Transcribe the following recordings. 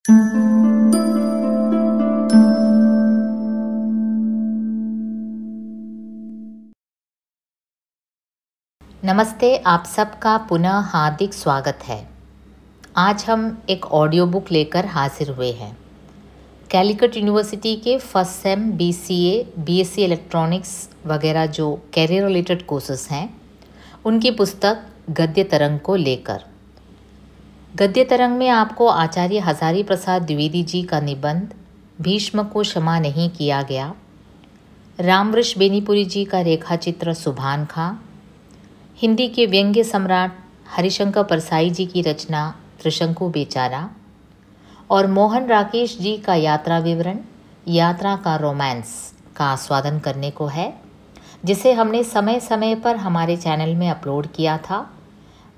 नमस्ते, आप सबका पुनः हार्दिक स्वागत है। आज हम एक ऑडियो बुक लेकर हाजिर हुए हैं। कैलिकट यूनिवर्सिटी के first sem BCA, BSc electronics वगैरह जो कैरियर रिलेटेड कोर्सेस हैं, उनकी पुस्तक गद्य तरंग को लेकर। गद्य तरंग में आपको आचार्य हजारी प्रसाद द्विवेदी जी का निबंध भीष्म को क्षमा नहीं किया गया, रामवृष बेनीपुरी जी का रेखाचित्र सुभान खां, हिंदी के व्यंग्य सम्राट हरिशंकर परसाई जी की रचना त्रिशंकु बेचारा और मोहन राकेश जी का यात्रा विवरण यात्रा का रोमांस का आस्वादन करने को है, जिसे हमने समय समय पर हमारे चैनल में अपलोड किया था।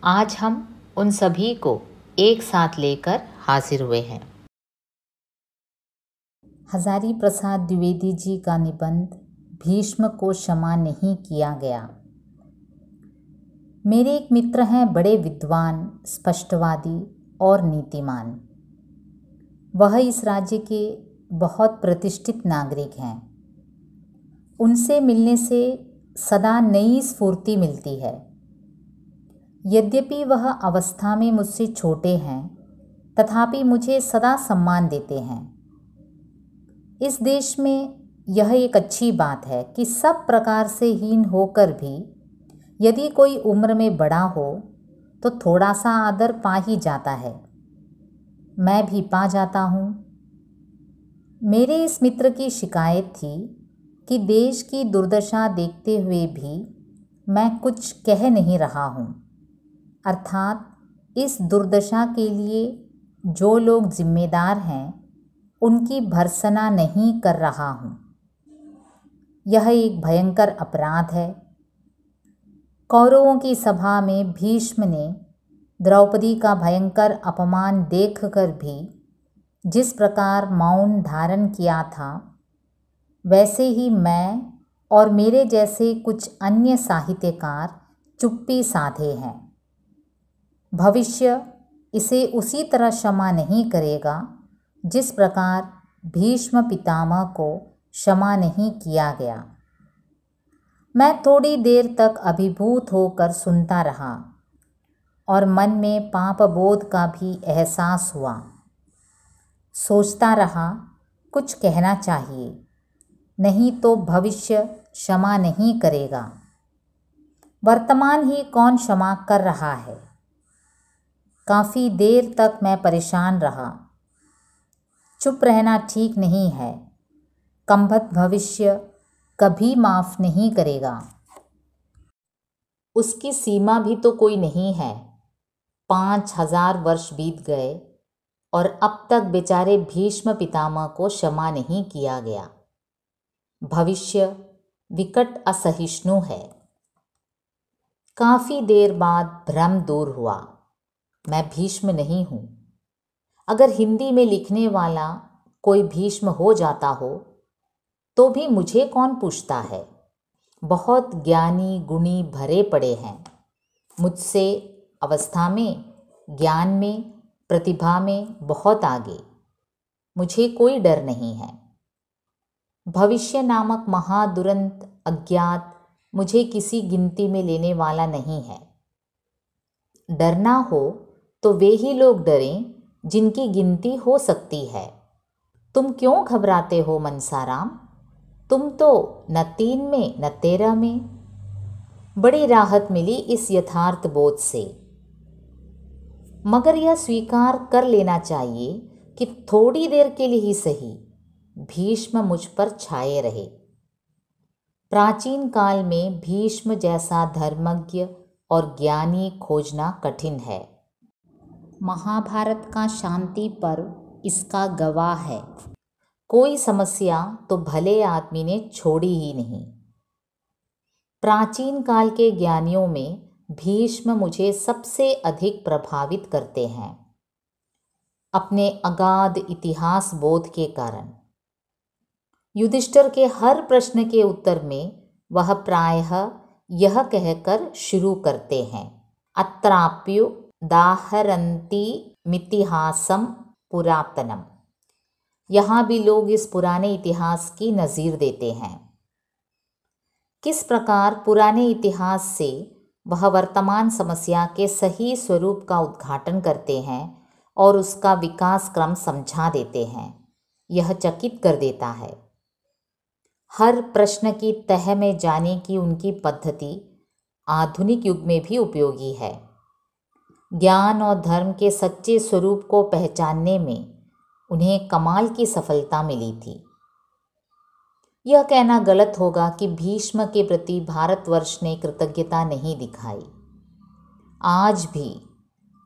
आज हम उन सभी को एक साथ लेकर हाजिर हुए हैं। हजारी प्रसाद द्विवेदी जी का निबंध भीष्म को क्षमा नहीं किया गया। मेरे एक मित्र हैं, बड़े विद्वान, स्पष्टवादी और नीतिमान। वह इस राज्य के बहुत प्रतिष्ठित नागरिक हैं। उनसे मिलने से सदा नई स्फूर्ति मिलती है। यद्यपि वह अवस्था में मुझसे छोटे हैं, तथापि मुझे सदा सम्मान देते हैं। इस देश में यह एक अच्छी बात है कि सब प्रकार से हीन होकर भी यदि कोई उम्र में बड़ा हो तो थोड़ा सा आदर पा ही जाता है। मैं भी पा जाता हूँ। मेरे इस मित्र की शिकायत थी कि देश की दुर्दशा देखते हुए भी मैं कुछ कह नहीं रहा हूँ, अर्थात इस दुर्दशा के लिए जो लोग जिम्मेदार हैं उनकी भर्त्सना नहीं कर रहा हूँ। यह एक भयंकर अपराध है। कौरवों की सभा में भीष्म ने द्रौपदी का भयंकर अपमान देखकर भी जिस प्रकार मौन धारण किया था, वैसे ही मैं और मेरे जैसे कुछ अन्य साहित्यकार चुप्पी साधे हैं। भविष्य इसे उसी तरह क्षमा नहीं करेगा जिस प्रकार भीष्म पितामह को क्षमा नहीं किया गया। मैं थोड़ी देर तक अभिभूत होकर सुनता रहा और मन में पाप बोध का भी एहसास हुआ। सोचता रहा, कुछ कहना चाहिए, नहीं तो भविष्य क्षमा नहीं करेगा। वर्तमान ही कौन क्षमा कर रहा है। काफ़ी देर तक मैं परेशान रहा। चुप रहना ठीक नहीं है। कम्भत भविष्य कभी माफ़ नहीं करेगा। उसकी सीमा भी तो कोई नहीं है। 5000 वर्ष बीत गए और अब तक बेचारे भीष्म पितामह को क्षमा नहीं किया गया। भविष्य विकट असहिष्णु है। काफ़ी देर बाद भ्रम दूर हुआ। मैं भीष्म नहीं हूँ। अगर हिंदी में लिखने वाला कोई भीष्म हो जाता हो तो भी मुझे कौन पूछता है। बहुत ज्ञानी गुणी भरे पड़े हैं मुझसे, अवस्था में, ज्ञान में, प्रतिभा में बहुत आगे। मुझे कोई डर नहीं है। भविष्य नामक महादुरंत अज्ञात मुझे किसी गिनती में लेने वाला नहीं है। डरना हो तो वे ही लोग डरें जिनकी गिनती हो सकती है। तुम क्यों घबराते हो मनसाराम? तुम तो न 3 में न 13 में। बड़ी राहत मिली इस यथार्थ बोध से। मगर यह स्वीकार कर लेना चाहिए कि थोड़ी देर के लिए ही सही भीष्म मुझ पर छाए रहे। प्राचीन काल में भीष्म जैसा धर्मज्ञ और ज्ञानी खोजना कठिन है। महाभारत का शांति पर्व इसका गवाह है। कोई समस्या तो भले आदमी ने छोड़ी ही नहीं। प्राचीन काल के ज्ञानियों में भीष्म मुझे सबसे अधिक प्रभावित करते हैं, अपने अगाध इतिहास बोध के कारण। युधिष्ठिर के हर प्रश्न के उत्तर में वह प्रायः यह कहकर शुरू करते हैं, अत्राप्युदाहरन्ति मितिहासम पुरातनम। यहाँ भी लोग इस पुराने इतिहास की नज़ीर देते हैं। किस प्रकार पुराने इतिहास से वह वर्तमान समस्या के सही स्वरूप का उद्घाटन करते हैं और उसका विकास क्रम समझा देते हैं, यह चकित कर देता है। हर प्रश्न की तह में जाने की उनकी पद्धति आधुनिक युग में भी उपयोगी है। ज्ञान और धर्म के सच्चे स्वरूप को पहचानने में उन्हें कमाल की सफलता मिली थी। यह कहना गलत होगा कि भीष्म के प्रति भारतवर्ष ने कृतज्ञता नहीं दिखाई।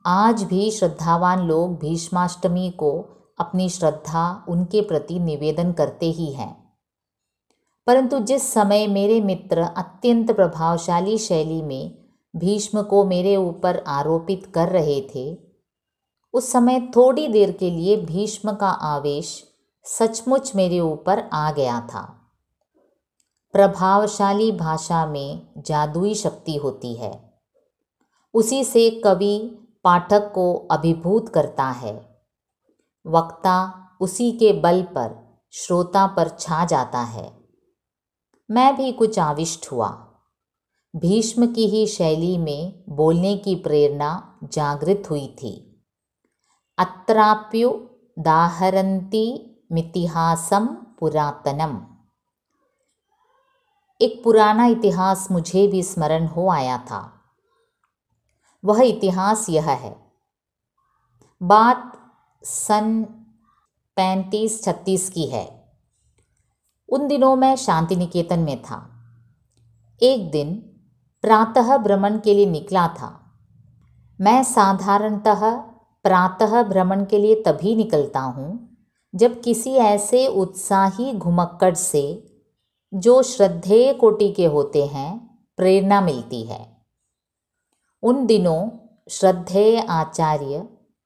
आज भी श्रद्धावान लोग भीष्माष्टमी को अपनी श्रद्धा उनके प्रति निवेदन करते ही हैं। परंतु जिस समय मेरे मित्र अत्यंत प्रभावशाली शैली में भीष्म को मेरे ऊपर आरोपित कर रहे थे, उस समय थोड़ी देर के लिए भीष्म का आवेश सचमुच मेरे ऊपर आ गया था। प्रभावशाली भाषा में जादुई शक्ति होती है। उसी से कवि पाठक को अभिभूत करता है। वक्ता उसी के बल पर श्रोता पर छा जाता है। मैं भी कुछ आविष्ट हुआ। भीष्म की ही शैली में बोलने की प्रेरणा जागृत हुई थी। अत्राप्यु दाहरन्ति मितिहासम पुरातनम। एक पुराना इतिहास मुझे भी स्मरण हो आया था। वह इतिहास यह है। बात सन 35-36 की है। उन दिनों मैं शांति निकेतन में था। एक दिन प्रातः भ्रमण के लिए निकला था। मैं साधारणतः प्रातः भ्रमण के लिए तभी निकलता हूँ जब किसी ऐसे उत्साही घुमक्कड़ से, जो श्रद्धेय कोटि के होते हैं, प्रेरणा मिलती है। उन दिनों श्रद्धेय आचार्य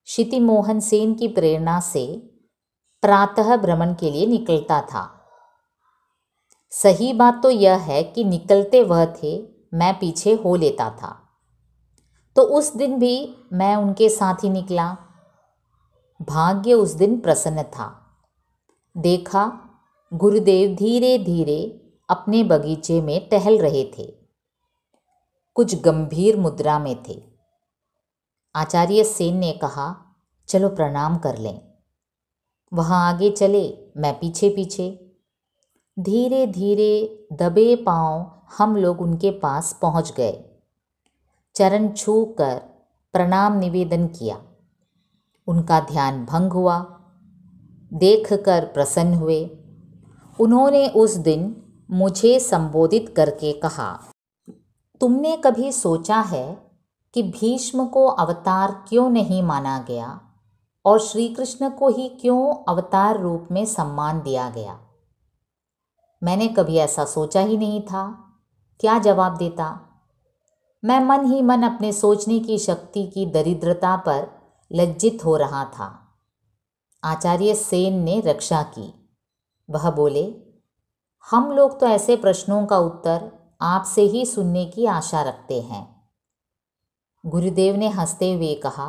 क्षिति मोहन सेन की प्रेरणा से प्रातः भ्रमण के लिए निकलता था। सही बात तो यह है कि निकलते वह थे, मैं पीछे हो लेता था। तो उस दिन भी मैं उनके साथ ही निकला। भाग्य उस दिन प्रसन्न था। देखा, गुरुदेव धीरे धीरे अपने बगीचे में टहल रहे थे। कुछ गंभीर मुद्रा में थे। आचार्य सेन ने कहा, चलो प्रणाम कर लें। वहाँ आगे चले, मैं पीछे पीछे। धीरे धीरे दबे पांव हम लोग उनके पास पहुँच गए। चरण छू कर प्रणाम निवेदन किया। उनका ध्यान भंग हुआ। देखकर प्रसन्न हुए। उन्होंने उस दिन मुझे संबोधित करके कहा, तुमने कभी सोचा है कि भीष्म को अवतार क्यों नहीं माना गया और श्री कृष्ण को ही क्यों अवतार रूप में सम्मान दिया गया? मैंने कभी ऐसा सोचा ही नहीं था। क्या जवाब देता? मैं मन ही मन अपने सोचने की शक्ति की दरिद्रता पर लज्जित हो रहा था। आचार्य सेन ने रक्षा की। वह बोले, हम लोग तो ऐसे प्रश्नों का उत्तर आपसे ही सुनने की आशा रखते हैं। गुरुदेव ने हंसते हुए कहा,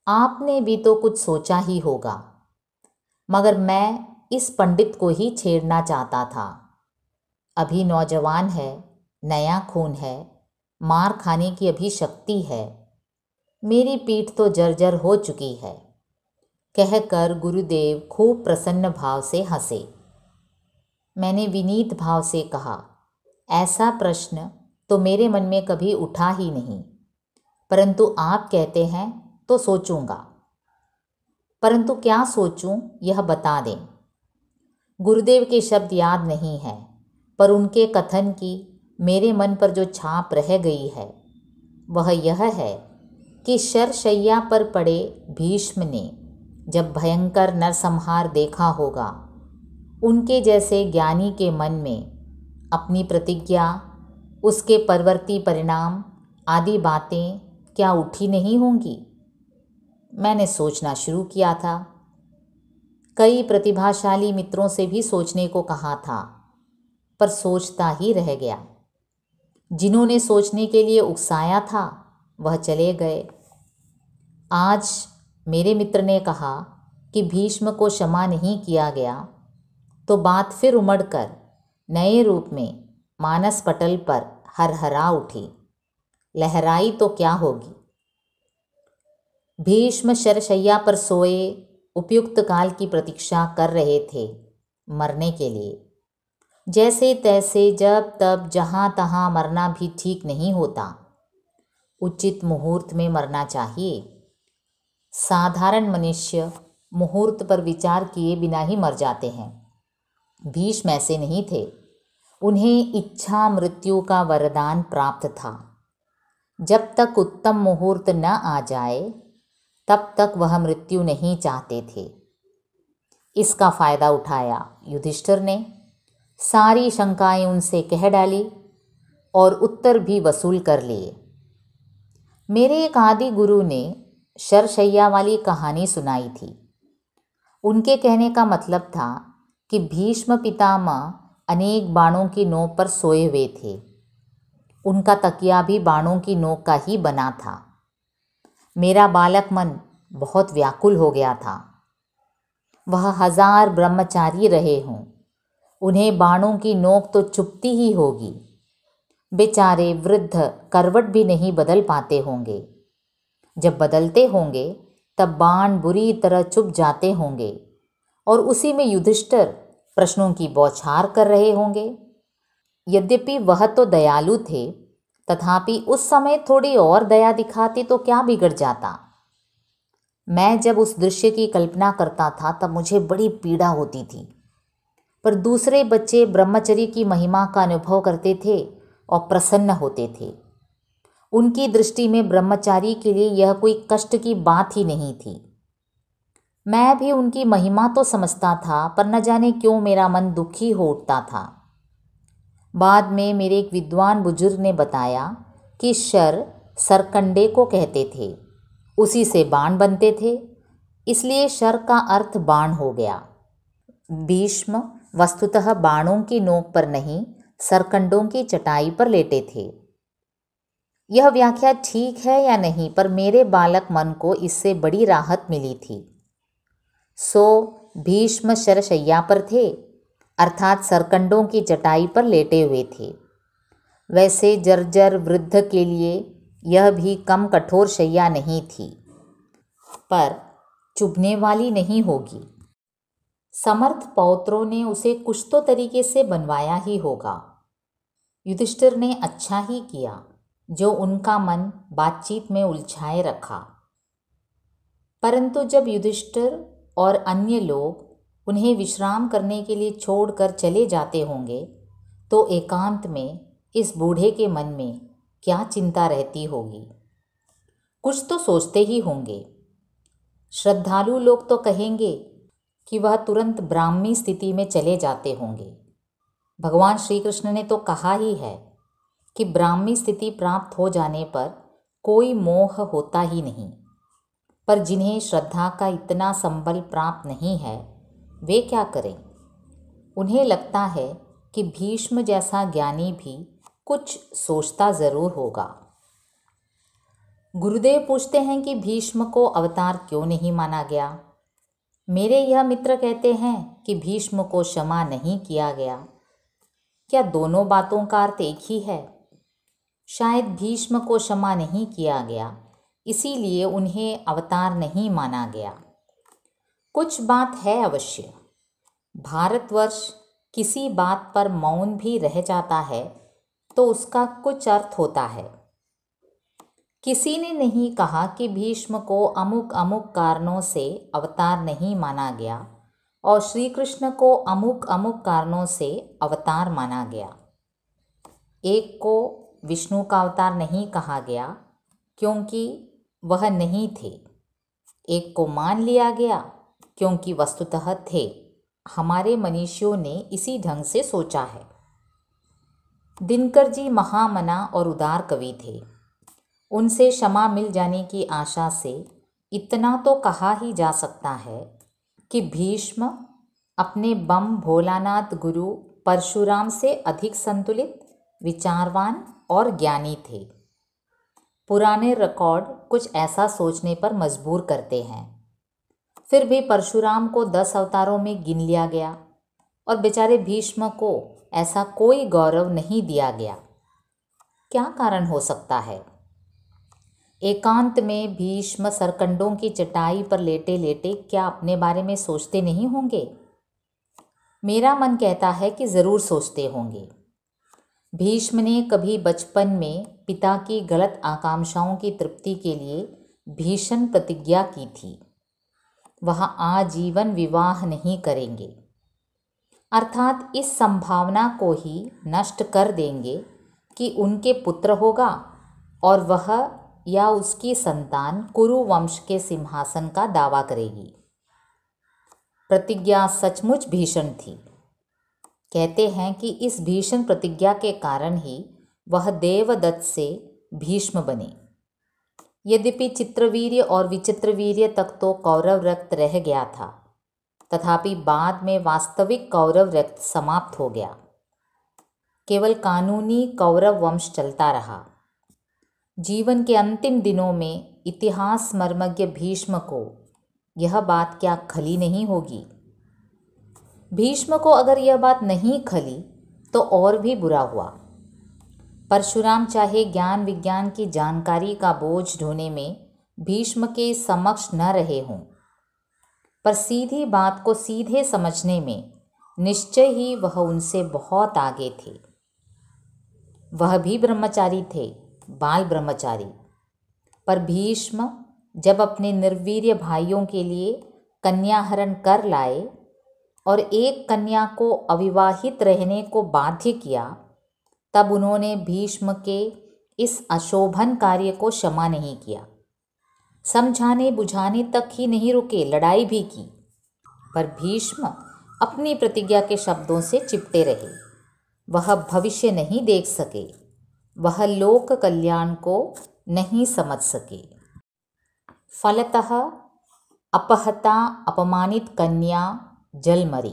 आपने भी तो कुछ सोचा ही होगा, मगर मैं इस पंडित को ही छेड़ना चाहता था। अभी नौजवान है, नया खून है, मार खाने की अभी शक्ति है। मेरी पीठ तो जर्जर हो चुकी है। कहकर गुरुदेव खूब प्रसन्न भाव से हंसे। मैंने विनीत भाव से कहा, ऐसा प्रश्न तो मेरे मन में कभी उठा ही नहीं, परंतु आप कहते हैं तो सोचूंगा। परंतु क्या सोचूं, यह बता दें। गुरुदेव के शब्द याद नहीं हैं, पर उनके कथन की मेरे मन पर जो छाप रह गई है वह यह है कि शरशैया पर पड़े भीष्म ने जब भयंकर नरसंहार देखा होगा, उनके जैसे ज्ञानी के मन में अपनी प्रतिज्ञा, उसके परवर्ती परिणाम आदि बातें क्या उठी नहीं होंगी? मैंने सोचना शुरू किया था। कई प्रतिभाशाली मित्रों से भी सोचने को कहा था, पर सोचता ही रह गया। जिन्होंने सोचने के लिए उकसाया था वह चले गए। आज मेरे मित्र ने कहा, कि भीष्म को क्षमा नहीं किया गया तो बात फिर उमड़कर नए रूप में मानस पटल पर हरहरा उठी। लहराई तो क्या होगी। भीष्म शरशैया पर सोए उपयुक्त काल की प्रतीक्षा कर रहे थे मरने के लिए। जैसे तैसे जब तब जहाँ तहाँ मरना भी ठीक नहीं होता, उचित मुहूर्त में मरना चाहिए। साधारण मनुष्य मुहूर्त पर विचार किए बिना ही मर जाते हैं। भीष्म ऐसे नहीं थे। उन्हें इच्छा मृत्यु का वरदान प्राप्त था। जब तक उत्तम मुहूर्त न आ जाए तब तक वह मृत्यु नहीं चाहते थे। इसका फायदा उठाया युधिष्ठिर ने। सारी शंकाएं उनसे कह डाली और उत्तर भी वसूल कर लिए। मेरे एक आदि गुरु ने शरशैया वाली कहानी सुनाई थी। उनके कहने का मतलब था कि भीष्म पितामह अनेक बाणों की नोक पर सोए हुए थे। उनका तकिया भी बाणों की नोक का ही बना था। मेरा बालक मन बहुत व्याकुल हो गया था। वह 1000 ब्रह्मचारी रहे हों, उन्हें बाणों की नोक तो चुभती ही होगी। बेचारे वृद्ध करवट भी नहीं बदल पाते होंगे। जब बदलते होंगे तब बाण बुरी तरह चुभ जाते होंगे और उसी में युधिष्ठिर प्रश्नों की बौछार कर रहे होंगे। यद्यपि वह तो दयालु थे, तथापि उस समय थोड़ी और दया दिखाते तो क्या बिगड़ जाता। मैं जब उस दृश्य की कल्पना करता था तब मुझे बड़ी पीड़ा होती थी। पर दूसरे बच्चे ब्रह्मचर्य की महिमा का अनुभव करते थे और प्रसन्न होते थे। उनकी दृष्टि में ब्रह्मचारी के लिए यह कोई कष्ट की बात ही नहीं थी। मैं भी उनकी महिमा तो समझता था, पर न जाने क्यों मेरा मन दुखी हो उठता था। बाद में मेरे एक विद्वान बुजुर्ग ने बताया कि शर सरकंडे को कहते थे, उसी से बाण बनते थे, इसलिए शर का अर्थ बाण हो गया। भीष्म वस्तुतः बाणों की नोक पर नहीं, सरकंडों की चटाई पर लेटे थे। यह व्याख्या ठीक है या नहीं, पर मेरे बालक मन को इससे बड़ी राहत मिली थी। सो भीष्म शरशैया पर थे, अर्थात सरकंडों की चटाई पर लेटे हुए थे। वैसे जर्जर वृद्ध के लिए यह भी कम कठोर शैया नहीं थी, पर चुभने वाली नहीं होगी। समर्थ पौत्रों ने उसे कुछ तो तरीके से बनवाया ही होगा। युधिष्ठिर ने अच्छा ही किया जो उनका मन बातचीत में उलझाए रखा। परंतु जब युधिष्ठिर और अन्य लोग उन्हें विश्राम करने के लिए छोड़कर चले जाते होंगे तो एकांत में इस बूढ़े के मन में क्या चिंता रहती होगी। कुछ तो सोचते ही होंगे। श्रद्धालु लोग तो कहेंगे कि वह तुरंत ब्राह्मी स्थिति में चले जाते होंगे। भगवान श्री कृष्ण ने तो कहा ही है कि ब्राह्मी स्थिति प्राप्त हो जाने पर कोई मोह होता ही नहीं। पर जिन्हें श्रद्धा का इतना संबल प्राप्त नहीं है वे क्या करें। उन्हें लगता है कि भीष्म जैसा ज्ञानी भी कुछ सोचता ज़रूर होगा। गुरुदेव पूछते हैं कि भीष्म को अवतार क्यों नहीं माना गया। मेरे यह मित्र कहते हैं कि भीष्म को क्षमा नहीं किया गया। क्या दोनों बातों का अर्थ एक ही है? शायद भीष्म को क्षमा नहीं किया गया, इसीलिए उन्हें अवतार नहीं माना गया। कुछ बात है अवश्य। भारतवर्ष किसी बात पर मौन भी रह जाता है तो उसका कुछ अर्थ होता है। किसी ने नहीं कहा कि भीष्म को अमुक अमुक कारणों से अवतार नहीं माना गया और श्री कृष्ण को अमुक अमुक कारणों से अवतार माना गया। एक को विष्णु का अवतार नहीं कहा गया क्योंकि वह नहीं थे। एक को मान लिया गया क्योंकि वस्तुतः थे। हमारे मनीषियों ने इसी ढंग से सोचा है। दिनकर जी महामना और उदार कवि थे। उनसे क्षमा मिल जाने की आशा से इतना तो कहा ही जा सकता है कि भीष्म अपने बम भोलानाथ गुरु परशुराम से अधिक संतुलित, विचारवान और ज्ञानी थे। पुराने रिकॉर्ड कुछ ऐसा सोचने पर मजबूर करते हैं। फिर भी परशुराम को 10 अवतारों में गिन लिया गया और बेचारे भीष्म को ऐसा कोई गौरव नहीं दिया गया। क्या कारण हो सकता है? एकांत में भीष्म सरकंडों की चटाई पर लेटे लेटे क्या अपने बारे में सोचते नहीं होंगे? मेरा मन कहता है कि ज़रूर सोचते होंगे। भीष्म ने कभी बचपन में पिता की गलत आकांक्षाओं की तृप्ति के लिए भीषण प्रतिज्ञा की थी, वह आजीवन विवाह नहीं करेंगे, अर्थात इस संभावना को ही नष्ट कर देंगे कि उनके पुत्र होगा और वह या उसकी संतान कुरु वंश के सिंहासन का दावा करेगी। प्रतिज्ञा सचमुच भीषण थी। कहते हैं कि इस भीषण प्रतिज्ञा के कारण ही वह देवदत्त से भीष्म बने। यद्यपि चित्रवीर्य और विचित्रवीर्य तक तो कौरव रक्त रह गया था, तथापि बाद में वास्तविक कौरव रक्त समाप्त हो गया। केवल कानूनी कौरव वंश चलता रहा। जीवन के अंतिम दिनों में इतिहास मर्मज्ञ भीष्म को यह बात क्या खली नहीं होगी? भीष्म को अगर यह बात नहीं खली तो और भी बुरा हुआ। परशुराम चाहे ज्ञान विज्ञान की जानकारी का बोझ ढोने में भीष्म के समक्ष न रहे हों, पर सीधी बात को सीधे समझने में निश्चय ही वह उनसे बहुत आगे थे। वह भी ब्रह्मचारी थे, बाल ब्रह्मचारी। पर भीष्म जब अपने निर्वीर्य भाइयों के लिए कन्याहरण कर लाए और एक कन्या को अविवाहित रहने को बाध्य किया, तब उन्होंने भीष्म के इस अशोभन कार्य को क्षमा नहीं किया। समझाने बुझाने तक ही नहीं रुके, लड़ाई भी की। पर भीष्म अपनी प्रतिज्ञा के शब्दों से चिपटे रहे। वह भविष्य नहीं देख सके, वह लोक कल्याण को नहीं समझ सके। फलतः अपहता अपमानित कन्या जल मरी।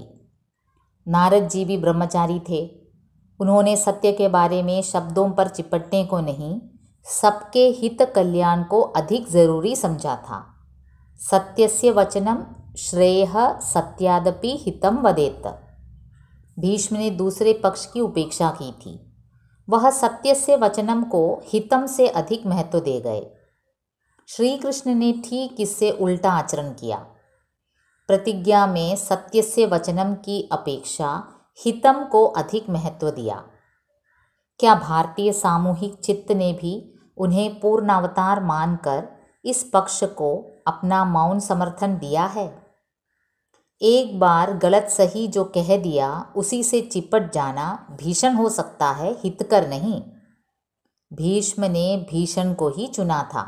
नारद जी भी ब्रह्मचारी थे। उन्होंने सत्य के बारे में शब्दों पर चिपटने को नहीं, सबके हित कल्याण को अधिक जरूरी समझा था। सत्यस्य वचनम श्रेयः सत्यादपि हितम वदेत। भीष्म ने दूसरे पक्ष की उपेक्षा की थी। वह सत्यस्य वचनम को हितम से अधिक महत्व दे गए। श्री कृष्ण ने ठीक इससे उल्टा आचरण किया। प्रतिज्ञा में सत्यस्य वचनम की अपेक्षा हितम को अधिक महत्व दिया। क्या भारतीय सामूहिक चित्त ने भी उन्हें पूर्णावतार मानकर इस पक्ष को अपना मौन समर्थन दिया है? एक बार गलत सही जो कह दिया उसी से चिपट जाना भीषण हो सकता है, हितकर नहीं। भीष्म ने भीषण को ही चुना था।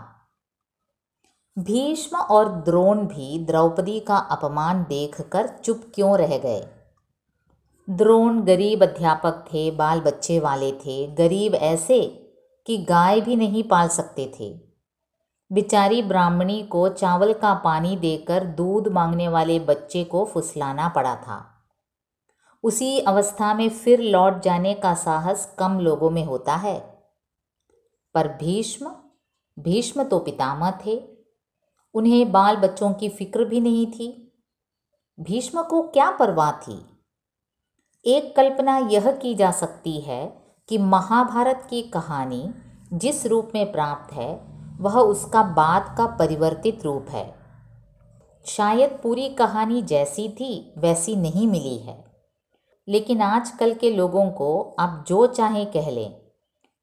भीष्म और द्रोण भी द्रौपदी का अपमान देखकर चुप क्यों रह गए? द्रोण गरीब अध्यापक थे, बाल बच्चे वाले थे, गरीब ऐसे कि गाय भी नहीं पाल सकते थे। बेचारी ब्राह्मणी को चावल का पानी देकर दूध मांगने वाले बच्चे को फुसलाना पड़ा था। उसी अवस्था में फिर लौट जाने का साहस कम लोगों में होता है। पर भीष्म तो पितामह थे। उन्हें बाल बच्चों की फिक्र भी नहीं थी। भीष्म को क्या परवाह थी? एक कल्पना यह की जा सकती है कि महाभारत की कहानी जिस रूप में प्राप्त है वह उसका बाद का परिवर्तित रूप है। शायद पूरी कहानी जैसी थी वैसी नहीं मिली है। लेकिन आजकल के लोगों को आप जो चाहें कह लें,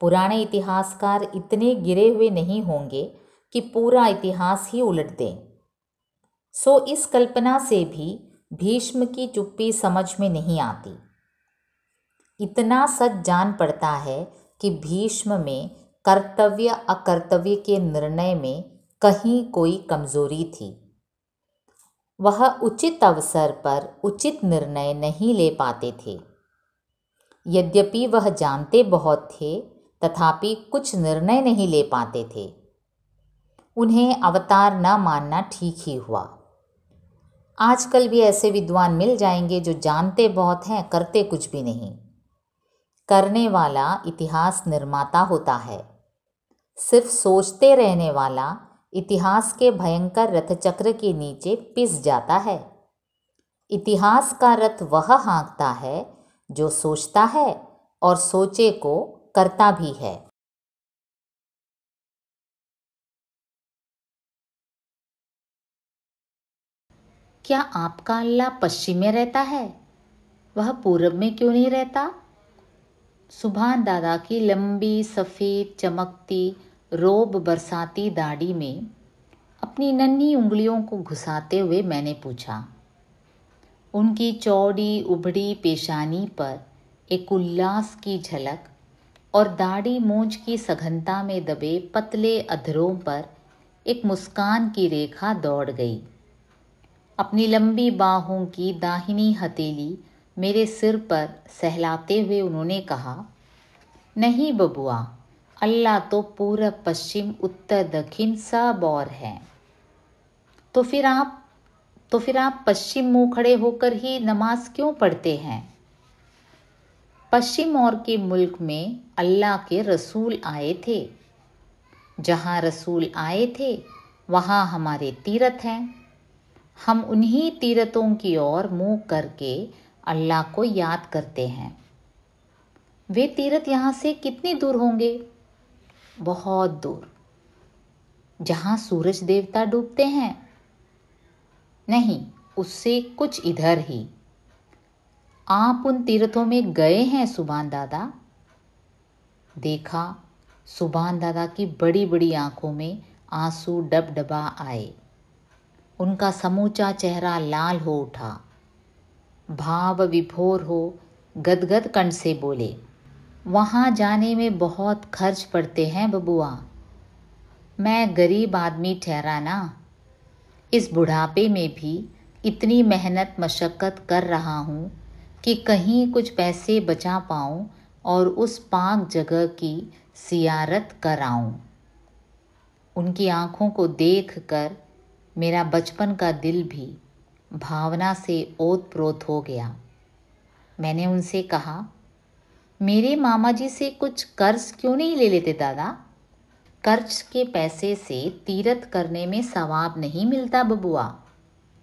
पुराने इतिहासकार इतने गिरे हुए नहीं होंगे कि पूरा इतिहास ही उलट दें। सो इस कल्पना से भी भीष्म की चुप्पी समझ में नहीं आती। इतना सच जान पड़ता है कि भीष्म में कर्तव्य अकर्तव्य के निर्णय में कहीं कोई कमजोरी थी। वह उचित अवसर पर उचित निर्णय नहीं ले पाते थे। यद्यपि वह जानते बहुत थे, तथापि कुछ निर्णय नहीं ले पाते थे। उन्हें अवतार न मानना ठीक ही हुआ। आजकल भी ऐसे विद्वान मिल जाएंगे जो जानते बहुत हैं, करते कुछ भी नहीं। करने वाला इतिहास निर्माता होता है, सिर्फ सोचते रहने वाला इतिहास के भयंकर रथचक्र के नीचे पिस जाता है। इतिहास का रथ वह हाँकता है जो सोचता है और सोचे को करता भी है। क्या आपका अल्लाह पश्चिम में रहता है? वह पूरब में क्यों नहीं रहता? सुभान दादा की लंबी सफ़ेद चमकती रोब बरसाती दाढ़ी में अपनी नन्ही उंगलियों को घुसाते हुए मैंने पूछा। उनकी चौड़ी उभड़ी पेशानी पर एक उल्लास की झलक और दाढ़ी मूंछ की सघनता में दबे पतले अधरों पर एक मुस्कान की रेखा दौड़ गई। अपनी लंबी बाहों की दाहिनी हथेली मेरे सिर पर सहलाते हुए उन्होंने कहा, नहीं बबुआ, अल्लाह तो पूरब पश्चिम उत्तर दक्षिण सब और हैं। तो फिर आप पश्चिम मुंह खड़े होकर ही नमाज क्यों पढ़ते हैं? पश्चिम और के मुल्क में अल्लाह के रसूल आए थे। जहाँ रसूल आए थे वहाँ हमारे तीरथ हैं। हम उन्हीं तीरथों की ओर मुँह करके अल्लाह को याद करते हैं। वे तीरथ यहाँ से कितनी दूर होंगे? बहुत दूर। जहाँ सूरज देवता डूबते हैं? नहीं, उससे कुछ इधर ही। आप उन तीर्थों में गए हैं सुभान दादा? देखा, सुभान दादा की बड़ी बड़ी आंखों में आंसू डबडबा आए। उनका समूचा चेहरा लाल हो उठा। भाव विभोर हो गदगद कंठ से बोले, वहाँ जाने में बहुत खर्च पड़ते हैं बबुआ। मैं गरीब आदमी ठहरा ना। इस बुढ़ापे में भी इतनी मेहनत मशक्क़त कर रहा हूँ कि कहीं कुछ पैसे बचा पाऊँ और उस पाक जगह की सियारत कराऊँ। उनकी आँखों को देखकर मेरा बचपन का दिल भी भावना से ओत-प्रोत हो गया। मैंने उनसे कहा, मेरे मामा जी से कुछ कर्ज क्यों नहीं ले लेते दादा? कर्ज के पैसे से तीरथ करने में सवाब नहीं मिलता बबुआ।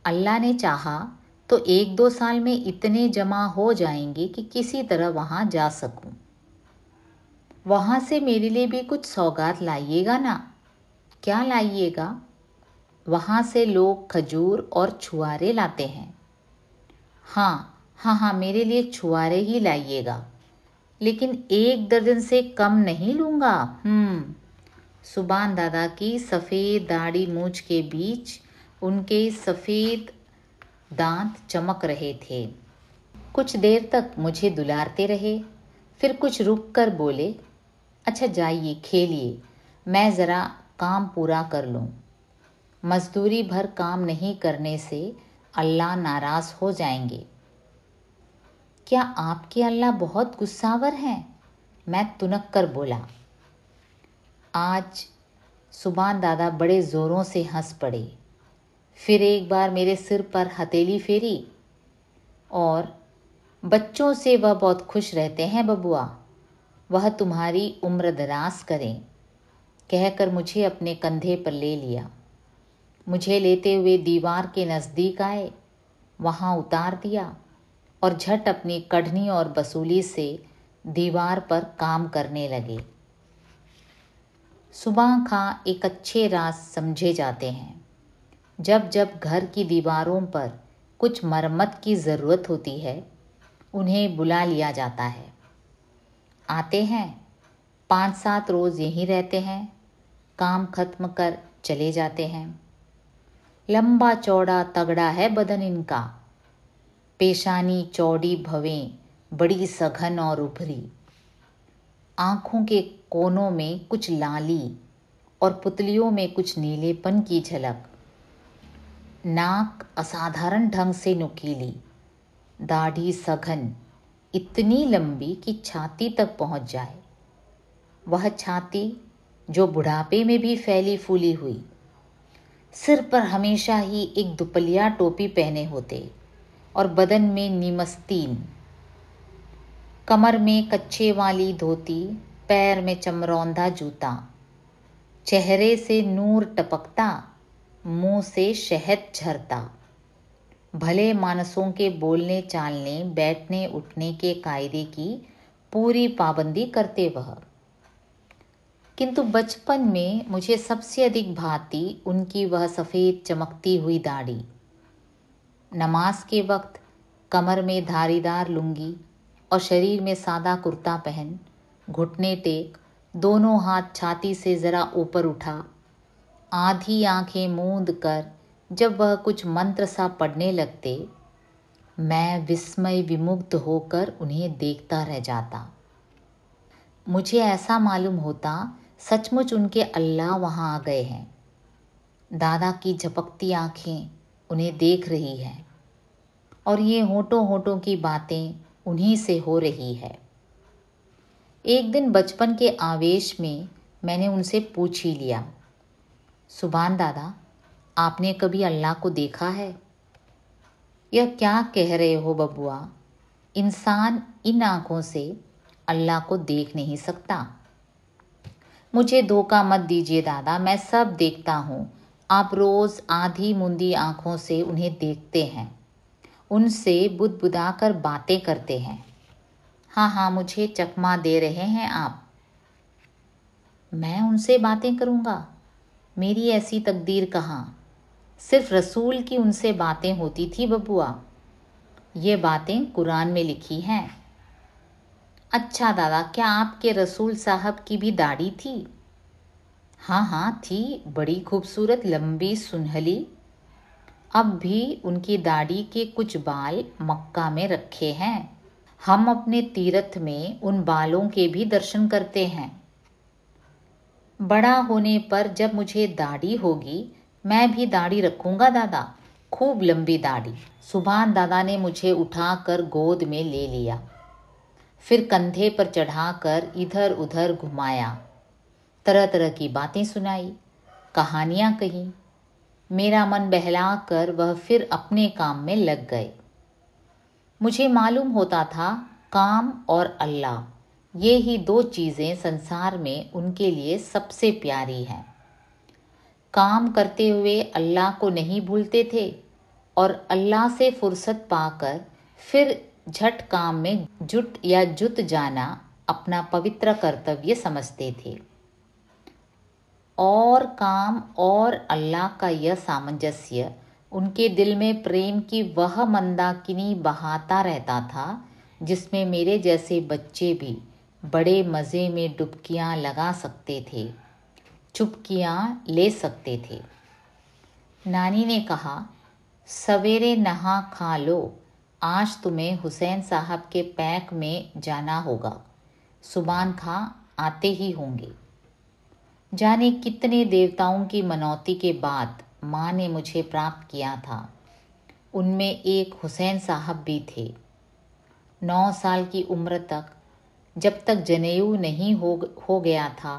अल्लाह ने चाहा तो 1-2 साल में इतने जमा हो जाएंगे कि किसी तरह वहाँ जा सकूं। वहाँ से मेरे लिए भी कुछ सौगात लाइएगा ना। क्या लाइएगा? वहाँ से लोग खजूर और छुआरे लाते हैं। हाँ, मेरे लिए छुआरे ही लाइएगा, लेकिन 1 दर्जन से कम नहीं लूँगा। सुभान दादा की सफ़ेद दाढ़ी मूछ के बीच उनके सफ़ेद दांत चमक रहे थे। कुछ देर तक मुझे दुलारते रहे, फिर कुछ रुक कर बोले, अच्छा जाइए खेलिए, मैं ज़रा काम पूरा कर लूँ। मजदूरी भर काम नहीं करने से अल्लाह नाराज़ हो जाएंगे। क्या आपके अल्लाह बहुत गुस्सावर हैं? मैं तुनक कर बोला। आज सुभान दादा बड़े ज़ोरों से हंस पड़े। फिर एक बार मेरे सिर पर हथेली फेरी और बच्चों से वह बहुत खुश रहते हैं बबुआ, वह तुम्हारी उम्र दराज करें, कहकर मुझे अपने कंधे पर ले लिया। मुझे लेते हुए दीवार के नज़दीक आए, वहाँ उतार दिया और झट अपनी कढ़नी और बसूली से दीवार पर काम करने लगे। सुबह खां एक अच्छे राज समझे जाते हैं। जब जब घर की दीवारों पर कुछ मरम्मत की ज़रूरत होती है, उन्हें बुला लिया जाता है। आते हैं, 5-7 रोज़ यहीं रहते हैं, काम खत्म कर चले जाते हैं। लंबा चौड़ा तगड़ा है बदन इनका, पेशानी चौड़ी भवें बड़ी सघन और उभरी, आँखों के कोनों में कुछ लाली और पुतलियों में कुछ नीलेपन की झलक, नाक असाधारण ढंग से नुकीली, दाढ़ी सघन, इतनी लंबी कि छाती तक पहुंच जाए। वह छाती जो बुढ़ापे में भी फैली फूली हुई। सिर पर हमेशा ही एक दुपलिया टोपी पहने होते और बदन में निमस्तीन, कमर में कच्छे वाली धोती, पैर में चमरौंधा जूता। चेहरे से नूर टपकता, मुंह से शहद झरता। भले मानसों के बोलने चालने बैठने उठने के कायदे की पूरी पाबंदी करते वह। किंतु बचपन में मुझे सबसे अधिक भाती उनकी वह सफ़ेद चमकती हुई दाढ़ी। नमाज के वक्त कमर में धारीदार लुंगी और शरीर में सादा कुर्ता पहन, घुटने टेक, दोनों हाथ छाती से ज़रा ऊपर उठा, आधी आंखें मूंद कर जब वह कुछ मंत्र सा पढ़ने लगते, मैं विस्मय विमुग्ध होकर उन्हें देखता रह जाता। मुझे ऐसा मालूम होता सचमुच उनके अल्लाह वहाँ आ गए हैं। दादा की झपकती आंखें उन्हें देख रही हैं और ये होठों होठों की बातें उन्हीं से हो रही है। एक दिन बचपन के आवेश में मैंने उनसे पूछ ही लिया, सुभान दादा, आपने कभी अल्लाह को देखा है? यह क्या कह रहे हो बबुआ, इंसान इन आँखों से अल्लाह को देख नहीं सकता। मुझे धोखा मत दीजिए दादा, मैं सब देखता हूँ। आप रोज़ आधी मुंदी आँखों से उन्हें देखते हैं, उनसे बुदबुदा कर बातें करते हैं। हाँ हाँ, मुझे चकमा दे रहे हैं आप। मैं उनसे बातें करूँगा? मेरी ऐसी तकदीर कहाँ। सिर्फ रसूल की उनसे बातें होती थी बबुआ। ये बातें कुरान में लिखी हैं। अच्छा दादा, क्या आपके रसूल साहब की भी दाढ़ी थी? हाँ हाँ थी, बड़ी खूबसूरत लंबी सुनहली। अब भी उनकी दाढ़ी के कुछ बाल मक्का में रखे हैं। हम अपने तीर्थ में उन बालों के भी दर्शन करते हैं। बड़ा होने पर जब मुझे दाढ़ी होगी, मैं भी दाढ़ी रखूँगा दादा, खूब लंबी दाढ़ी। सुभान दादा ने मुझे उठाकर गोद में ले लिया, फिर कंधे पर चढ़ाकर इधर उधर घुमाया, तरह तरह की बातें सुनाई, कहानियाँ कहीं। मेरा मन बहलाकर वह फिर अपने काम में लग गए। मुझे मालूम होता था काम और अल्लाह, ये ही दो चीज़ें संसार में उनके लिए सबसे प्यारी हैं। काम करते हुए अल्लाह को नहीं भूलते थे और अल्लाह से फुर्सत पाकर फिर झट काम में जुट जाना अपना पवित्र कर्तव्य समझते थे। और काम और अल्लाह का यह सामंजस्य उनके दिल में प्रेम की वह मंदाकिनी बहाता रहता था, जिसमें मेरे जैसे बच्चे भी बड़े मज़े में डुबकियाँ लगा सकते थे, चुपकियाँ ले सकते थे। नानी ने कहा, सवेरे नहा खा लो, आज तुम्हें हुसैन साहब के पैक में जाना होगा, सुभान खां आते ही होंगे। जाने कितने देवताओं की मनौती के बाद माँ ने मुझे प्राप्त किया था। उनमें एक हुसैन साहब भी थे। 9 साल की उम्र तक, जब तक जनेऊ नहीं हो गया था,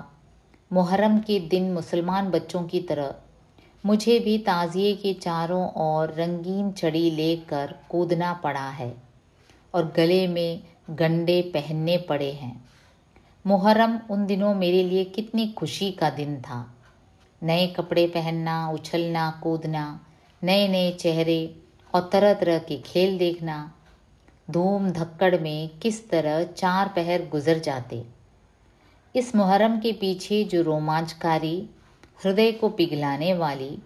मुहर्रम के दिन मुसलमान बच्चों की तरह मुझे भी ताज़िए के चारों ओर रंगीन छड़ी लेकर कूदना पड़ा है और गले में गंडे पहनने पड़े हैं। मुहर्रम उन दिनों मेरे लिए कितनी खुशी का दिन था। नए कपड़े पहनना, उछलना कूदना, नए नए चेहरे और तरह तरह के खेल देखना। धूम धक्कड़ में किस तरह 4 पहर गुजर जाते। इस मुहर्रम के पीछे जो रोमांचकारी, हृदय को पिघलाने वाली,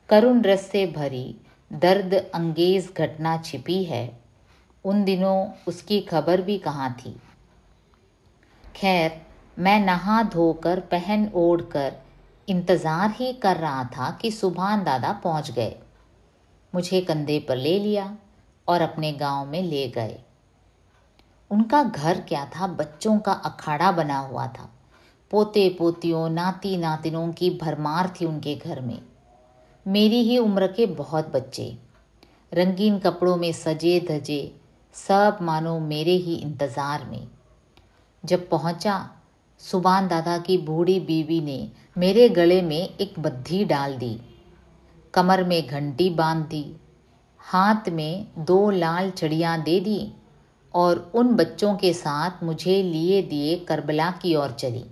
करुण रस से भरी, दर्द अंगेज घटना छिपी है, उन दिनों उसकी खबर भी कहाँ थी। खैर, मैं नहा धोकर पहन ओढ़ कर इंतज़ार ही कर रहा था कि सुभान दादा पहुँच गए। मुझे कंधे पर ले लिया और अपने गांव में ले गए। उनका घर क्या था, बच्चों का अखाड़ा बना हुआ था। पोते पोतियों, नाती नातिनों की भरमार थी उनके घर में। मेरी ही उम्र के बहुत बच्चे, रंगीन कपड़ों में सजे धजे, सब मानो मेरे ही इंतज़ार में। जब पहुंचा, सुभान दादा की बूढ़ी बीवी ने मेरे गले में एक बद्धी डाल दी, कमर में घंटी बांध दी, हाथ में 2 लाल चड़ियाँ दे दी और उन बच्चों के साथ मुझे लिए दिए करबला की ओर चली।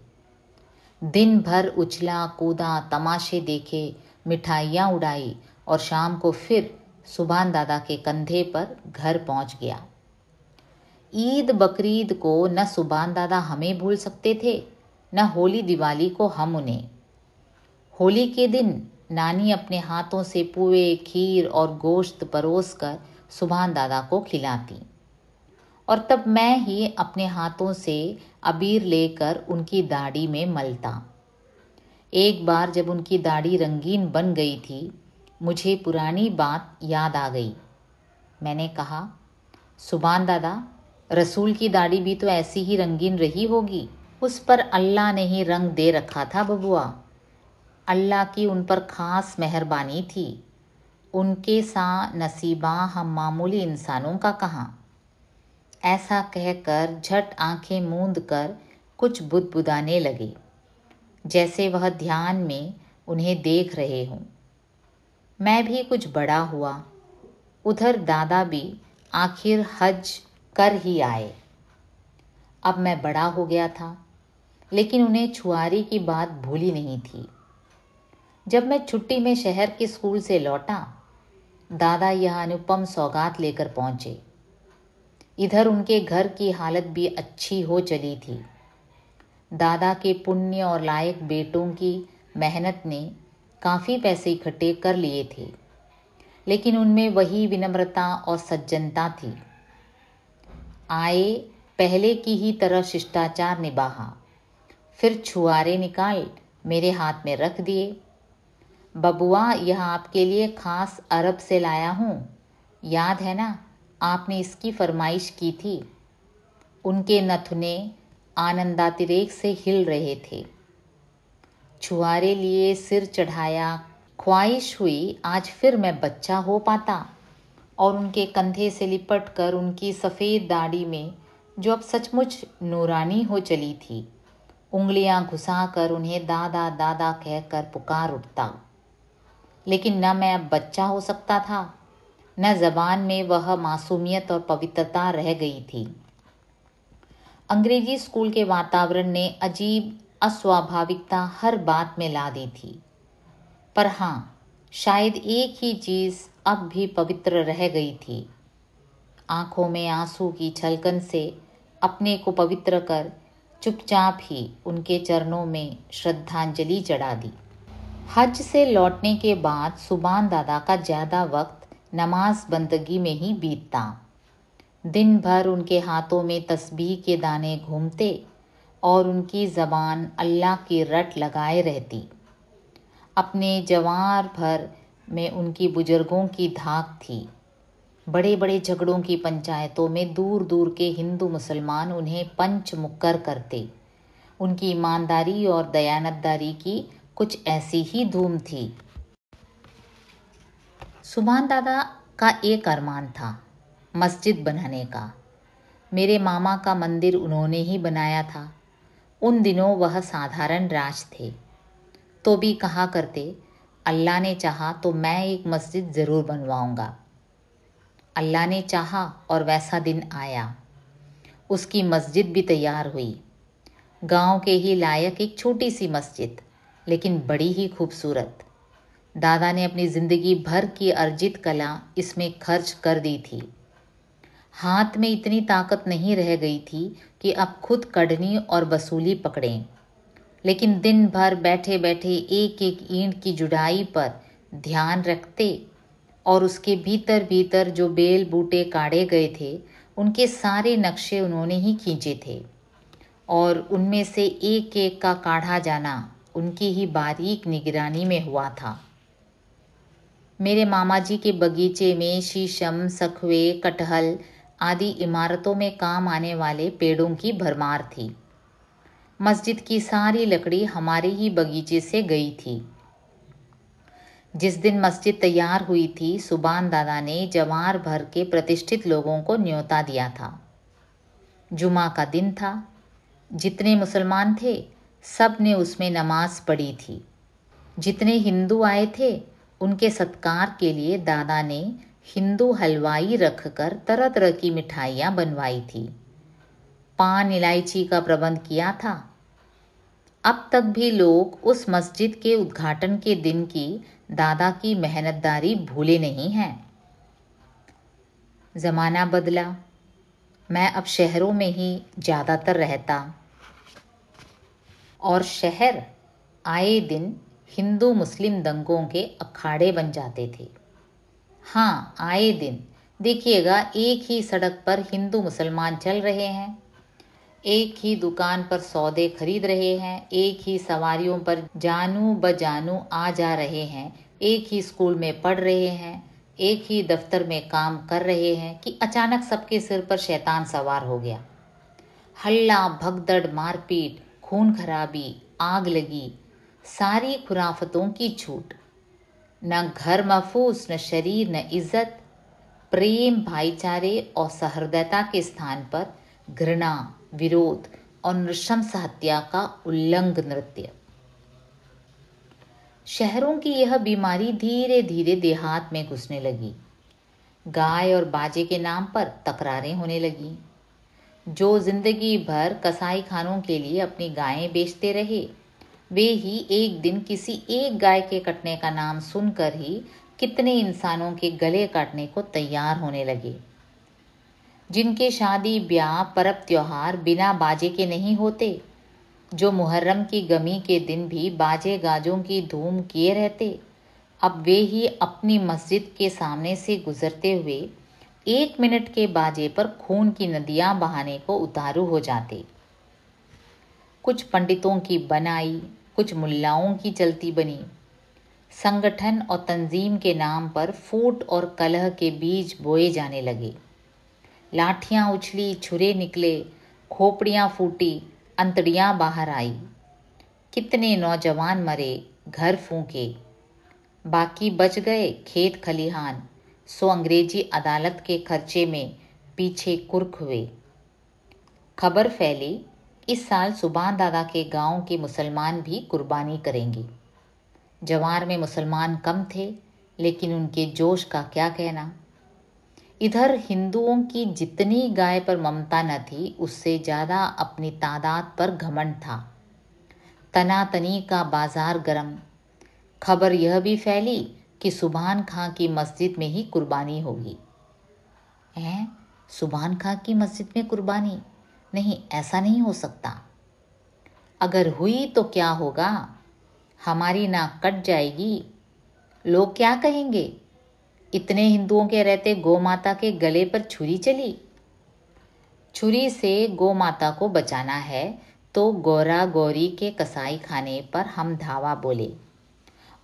दिन भर उछला कूदा, तमाशे देखे, मिठाइयाँ उड़ाई और शाम को फिर सुभान दादा के कंधे पर घर पहुंच गया। ईद बकरीद को न सुभान दादा हमें भूल सकते थे, न होली दिवाली को हम उन्हें। होली के दिन नानी अपने हाथों से पुए, खीर और गोश्त परोस कर सुभान दादा को खिलाती और तब मैं ही अपने हाथों से अबीर लेकर उनकी दाढ़ी में मलता। एक बार जब उनकी दाढ़ी रंगीन बन गई थी, मुझे पुरानी बात याद आ गई। मैंने कहा, सुभान दादा, रसूल की दाढ़ी भी तो ऐसी ही रंगीन रही होगी। उस पर अल्लाह ने ही रंग दे रखा था बबुआ। अल्लाह की उन पर खास मेहरबानी थी। उनके सा नसीबा हम मामूली इंसानों का कहाँ। ऐसा कहकर झट आंखें मूंद कर कुछ बुदबुदाने लगे, जैसे वह ध्यान में उन्हें देख रहे हों। मैं भी कुछ बड़ा हुआ। उधर दादा भी आखिर हज कर ही आए। अब मैं बड़ा हो गया था, लेकिन उन्हें छुआरी की बात भूली नहीं थी। जब मैं छुट्टी में शहर के स्कूल से लौटा, दादा यह अनुपम सौगात लेकर पहुंचे। इधर उनके घर की हालत भी अच्छी हो चली थी। दादा के पुण्य और लायक बेटों की मेहनत ने काफ़ी पैसे इकट्ठे कर लिए थे, लेकिन उनमें वही विनम्रता और सज्जनता थी। आए, पहले की ही तरह शिष्टाचार निभाा, फिर छुआरे निकाल मेरे हाथ में रख दिए। बबुआ, यह आपके लिए खास अरब से लाया हूँ, याद है ना, आपने इसकी फरमाइश की थी। उनके नथुने आनंदातिरेक से हिल रहे थे। छुआरे लिए, सिर चढ़ाया, ख्वाहिश हुई आज फिर मैं बच्चा हो पाता और उनके कंधे से लिपट कर उनकी सफ़ेद दाढ़ी में, जो अब सचमुच नूरानी हो चली थी, उंगलियां घुसाकर उन्हें दादा दादा कहकर पुकार उठता। लेकिन न मैं अब बच्चा हो सकता था, न ज़बान में वह मासूमियत और पवित्रता रह गई थी। अंग्रेजी स्कूल के वातावरण ने अजीब अस्वाभाविकता हर बात में ला दी थी। पर हाँ, शायद एक ही चीज़ अब भी पवित्र रह गई थी। आंखों में आंसू की छलकन से अपने को पवित्र कर चुपचाप ही उनके चरणों में श्रद्धांजलि चढ़ा दी। हज से लौटने के बाद सुभान दादा का ज़्यादा वक्त नमाज बंदगी में ही बीतता। दिन भर उनके हाथों में तस्बीह के दाने घूमते और उनकी ज़बान अल्लाह की रट लगाए रहती। अपने जवार भर में उनकी बुजुर्गों की धाक थी। बड़े बड़े झगड़ों की पंचायतों में दूर दूर के हिंदू मुसलमान उन्हें पंच मुक्कर करते। उनकी ईमानदारी और दयानतदारी की कुछ ऐसी ही धूम थी। सुभान दादा का एक अरमान था, मस्जिद बनाने का। मेरे मामा का मंदिर उन्होंने ही बनाया था। उन दिनों वह साधारण राज थे, तो भी कहा करते, अल्लाह ने चाहा तो मैं एक मस्जिद ज़रूर बनवाऊंगा। अल्लाह ने चाहा और वैसा दिन आया। उसकी मस्जिद भी तैयार हुई। गांव के ही लायक एक छोटी सी मस्जिद, लेकिन बड़ी ही खूबसूरत। दादा ने अपनी ज़िंदगी भर की अर्जित कला इसमें खर्च कर दी थी। हाथ में इतनी ताकत नहीं रह गई थी कि अब खुद कढ़नी और वसूली पकड़ें, लेकिन दिन भर बैठे बैठे एक एक ईंट की जुड़ाई पर ध्यान रखते और उसके भीतर भीतर जो बेल बूटे काढ़े गए थे, उनके सारे नक्शे उन्होंने ही खींचे थे और उनमें से एक एक का काढ़ा जाना उनकी ही बारीक निगरानी में हुआ था। मेरे मामा जी के बगीचे में शीशम, सखुए, कटहल आदि इमारतों में काम आने वाले पेड़ों की भरमार थी। मस्जिद की सारी लकड़ी हमारे ही बगीचे से गई थी। जिस दिन मस्जिद तैयार हुई थी, सुभान दादा ने जवार भर के प्रतिष्ठित लोगों को न्योता दिया था। जुमा का दिन था। जितने मुसलमान थे, सब ने उसमें नमाज पढ़ी थी। जितने हिंदू आए थे, उनके सत्कार के लिए दादा ने हिंदू हलवाई रखकर तरह तरह की मिठाइयाँ बनवाई थी। पान इलायची का प्रबंध किया था। अब तक भी लोग उस मस्जिद के उद्घाटन के दिन की दादा की मेहनतदारी भूले नहीं हैं। ज़माना बदला, मैं अब शहरों में ही ज़्यादातर रहता और शहर आए दिन हिंदू मुस्लिम दंगों के अखाड़े बन जाते थे। हाँ, आए दिन देखिएगा, एक ही सड़क पर हिंदू मुसलमान चल रहे हैं, एक ही दुकान पर सौदे खरीद रहे हैं, एक ही सवारियों पर जानू बजानू आ जा रहे हैं, एक ही स्कूल में पढ़ रहे हैं, एक ही दफ्तर में काम कर रहे हैं कि अचानक सबके सिर पर शैतान सवार हो गया। हल्ला भगदड़, मारपीट, खून खराबी, आग लगी, सारी खुराफतों की छूट। न घर महफूज, न शरीर, न इज्जत। प्रेम, भाईचारे और सहृदयता के स्थान पर घृणा, विरोध और नृशंस हत्या का उल्लंघ नृत्य। शहरों की यह बीमारी धीरे धीरे देहात में घुसने लगी। गाय और बाजे के नाम पर तकरारें होने लगी। जो जिंदगी भर कसाई खानों के लिए अपनी गायें बेचते रहे, वे ही एक दिन किसी एक गाय के कटने का नाम सुनकर ही कितने इंसानों के गले काटने को तैयार होने लगे। जिनके शादी ब्याह परब त्योहार बिना बाजे के नहीं होते, जो मुहर्रम की गमी के दिन भी बाजे गाजों की धूम किए रहते, अब वे ही अपनी मस्जिद के सामने से गुजरते हुए 1 मिनट के बाजे पर खून की नदियां बहाने को उतारू हो जाते। कुछ पंडितों की बनाई, कुछ मुल्लाओं की चलती बनी। संगठन और तंजीम के नाम पर फूट और कलह के बीज बोए जाने लगे। लाठियां उछली, छुरे निकले, खोपड़ियां फूटी, अंतड़ियां बाहर आई। कितने नौजवान मरे, घर फूंके, बाकी बच गए खेत खलिहान, सो अंग्रेजी अदालत के खर्चे में पीछे कुर्क हुए। खबर फैली, इस साल सुभान दादा के गांव के मुसलमान भी कुर्बानी करेंगे। जवार में मुसलमान कम थे, लेकिन उनके जोश का क्या कहना। इधर हिंदुओं की जितनी गाय पर ममता न थी, उससे ज़्यादा अपनी तादाद पर घमंड था। तनातनी का बाजार गरम। खबर यह भी फैली कि सुभान खां की मस्जिद में ही कुर्बानी होगी। हैं? सुभान खां की मस्जिद में कुर्बानी? नहीं, ऐसा नहीं हो सकता। अगर हुई तो क्या होगा? हमारी नाक कट जाएगी। लोग क्या कहेंगे? इतने हिंदुओं के रहते गौ माता के गले पर छुरी चली। छुरी से गौ माता को बचाना है तो गौरा गौरी के कसाई खाने पर हम धावा बोले।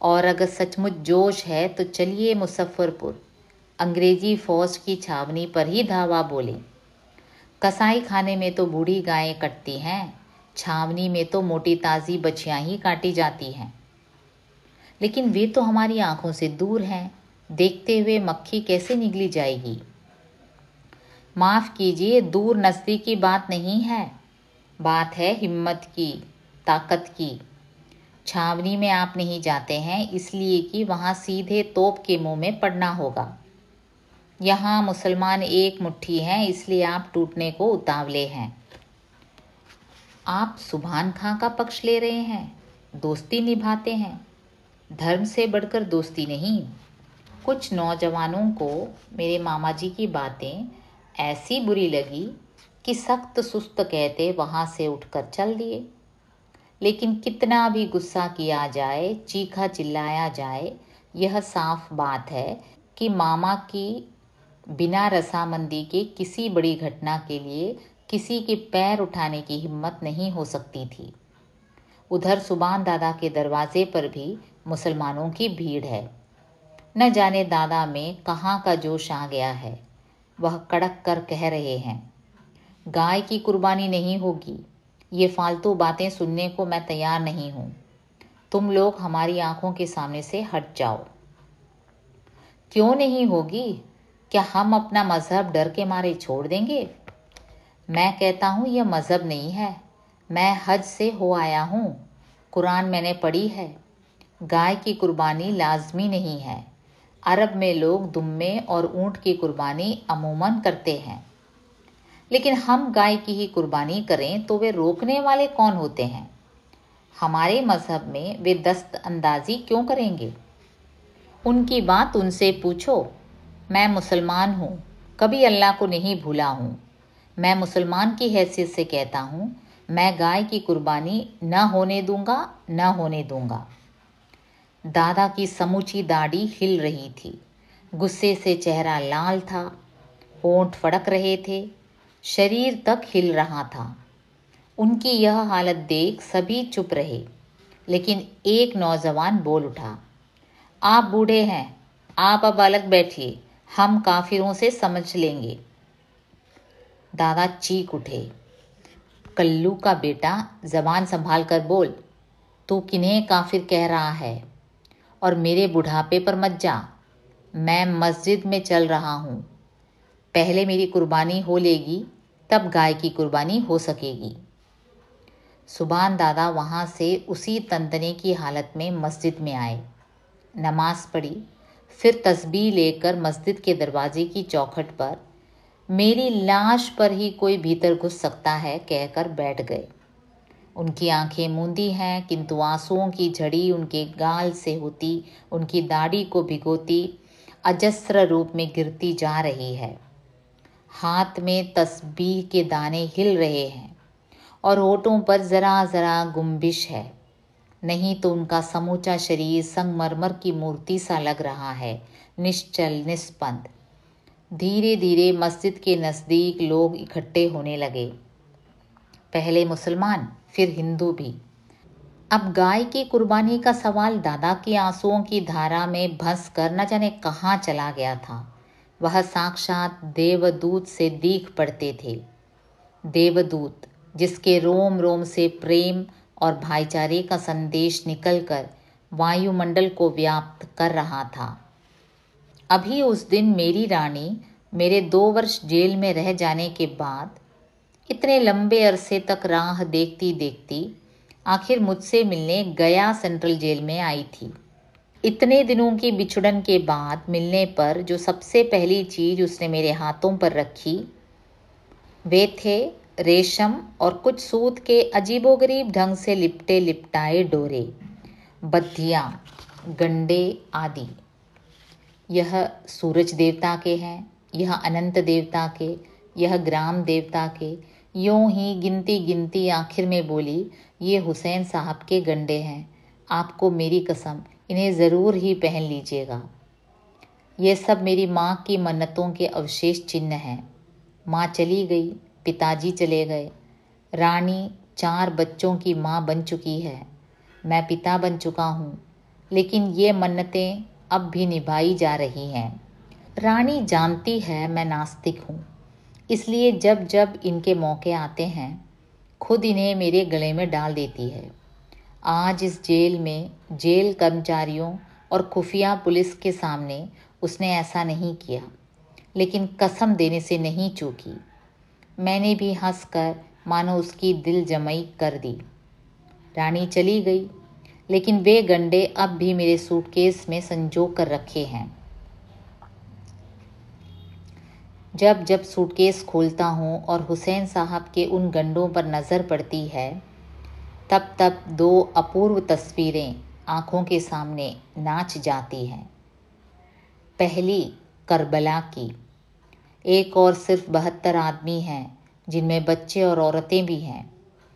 और अगर सचमुच जोश है तो चलिए मुजफ्फरपुर, अंग्रेजी फौज की छावनी पर ही धावा बोले। कसाई खाने में तो बूढ़ी गायें कटती हैं, छावनी में तो मोटी ताज़ी बछियाँ ही काटी जाती हैं। लेकिन वे तो हमारी आंखों से दूर हैं, देखते हुए मक्खी कैसे निगली जाएगी। माफ़ कीजिए, दूर नज़दीक की बात नहीं है, बात है हिम्मत की, ताकत की। छावनी में आप नहीं जाते हैं इसलिए कि वहाँ सीधे तोप के मुंह में पड़ना होगा। यहाँ मुसलमान एक मुट्ठी हैं, इसलिए आप टूटने को उतावले हैं। आप सुभान खां का पक्ष ले रहे हैं, दोस्ती निभाते हैं। धर्म से बढ़कर दोस्ती नहीं। कुछ नौजवानों को मेरे मामा जी की बातें ऐसी बुरी लगी कि सख्त सुस्त कहते वहाँ से उठकर चल दिए। लेकिन कितना भी गुस्सा किया जाए, चीखा चिल्लाया जाए, यह साफ बात है कि मामा की बिना रसामंदी के किसी बड़ी घटना के लिए किसी के पैर उठाने की हिम्मत नहीं हो सकती थी। उधर सुभान दादा के दरवाजे पर भी मुसलमानों की भीड़ है। न जाने दादा में कहाँ का जोश आ गया है। वह कड़क कर कह रहे हैं, गाय की कुर्बानी नहीं होगी। ये फालतू बातें सुनने को मैं तैयार नहीं हूँ। तुम लोग हमारी आंखों के सामने से हट जाओ। क्यों नहीं होगी? क्या हम अपना मज़हब डर के मारे छोड़ देंगे? मैं कहता हूँ यह मज़हब नहीं है। मैं हज से हो आया हूँ, कुरान मैंने पढ़ी है। गाय की कुर्बानी लाजमी नहीं है। अरब में लोग दुम्मे और ऊँट की कुर्बानी अमूमन करते हैं, लेकिन हम गाय की ही कुर्बानी करें तो वे रोकने वाले कौन होते हैं? हमारे मज़हब में वे दस्त अंदाज़ी क्यों करेंगे? उनकी बात उनसे पूछो। मैं मुसलमान हूँ, कभी अल्लाह को नहीं भूला हूँ। मैं मुसलमान की हैसियत से कहता हूँ, मैं गाय की कुर्बानी न होने दूंगा, न होने दूंगा। दादा की समूची दाढ़ी हिल रही थी, गुस्से से चेहरा लाल था, होंठ फड़क रहे थे, शरीर तक हिल रहा था। उनकी यह हालत देख सभी चुप रहे, लेकिन एक नौजवान बोल उठा, आप बूढ़े हैं, आप अब अलग बैठिए, हम काफिरों से समझ लेंगे। दादा चीख उठे, कल्लू का बेटा, जबान संभाल कर बोल, तू किन्हें काफिर कह रहा है? और मेरे बुढ़ापे पर मत जा, मैं मस्जिद में चल रहा हूँ। पहले मेरी कुर्बानी हो लेगी, तब गाय की कुर्बानी हो सकेगी। सुभान दादा वहाँ से उसी तंतने की हालत में मस्जिद में आए, नमाज पढ़ी, फिर तस्बीह लेकर मस्जिद के दरवाजे की चौखट पर मेरी लाश पर ही कोई भीतर घुस सकता है कहकर बैठ गए। उनकी आंखें मूंदी हैं, किंतु आंसुओं की झड़ी उनके गाल से होती उनकी दाढ़ी को भिगोती अजस्र रूप में गिरती जा रही है। हाथ में तस्बीह के दाने हिल रहे हैं और होठों पर ज़रा ज़रा गुंबिश है, नहीं तो उनका समूचा शरीर संगमरमर की मूर्ति सा लग रहा है, निश्चल निस्पंद। धीरे धीरे मस्जिद के नज़दीक लोग इकट्ठे होने लगे, पहले मुसलमान, फिर हिंदू भी। अब गाय की कुर्बानी का सवाल दादा के आंसुओं की धारा में भंस कर न जाने कहाँ चला गया था। वह साक्षात देवदूत से दीख पड़ते थे, देवदूत जिसके रोम रोम से प्रेम और भाईचारे का संदेश निकलकर वायुमंडल को व्याप्त कर रहा था। अभी उस दिन मेरी रानी मेरे 2 वर्ष जेल में रह जाने के बाद इतने लंबे अरसे तक राह देखती देखती आखिर मुझसे मिलने गया सेंट्रल जेल में आई थी। इतने दिनों की बिछुड़न के बाद मिलने पर जो सबसे पहली चीज़ उसने मेरे हाथों पर रखी वे थे रेशम और कुछ सूत के अजीबोगरीब ढंग से लिपटे लिपटाए डोरे, बद्धियाँ, गंडे आदि। यह सूरज देवता के हैं, यह अनंत देवता के, यह ग्राम देवता के। यूं ही गिनती गिनती आखिर में बोली, ये हुसैन साहब के गंडे हैं, आपको मेरी कसम इन्हें ज़रूर ही पहन लीजिएगा। ये सब मेरी माँ की मन्नतों के अवशेष चिन्ह हैं। माँ चली गई, पिताजी चले गए, रानी 4 बच्चों की माँ बन चुकी है, मैं पिता बन चुका हूँ, लेकिन ये मन्नतें अब भी निभाई जा रही हैं। रानी जानती है मैं नास्तिक हूँ, इसलिए जब जब इनके मौके आते हैं खुद इन्हें मेरे गले में डाल देती है। आज इस जेल में जेल कर्मचारियों और खुफिया पुलिस के सामने उसने ऐसा नहीं किया, लेकिन कसम देने से नहीं चूकी। मैंने भी हंसकर मानो उसकी दिल जमई कर दी। रानी चली गई, लेकिन वे गंडे अब भी मेरे सूटकेस में संजो कर रखे हैं। जब जब सूटकेस खोलता हूँ और हुसैन साहब के उन गंडों पर नज़र पड़ती है, तब तब 2 अपूर्व तस्वीरें आँखों के सामने नाच जाती हैं। पहली करबला की, एक और सिर्फ 72 आदमी हैं, जिनमें बच्चे और औरतें भी हैं।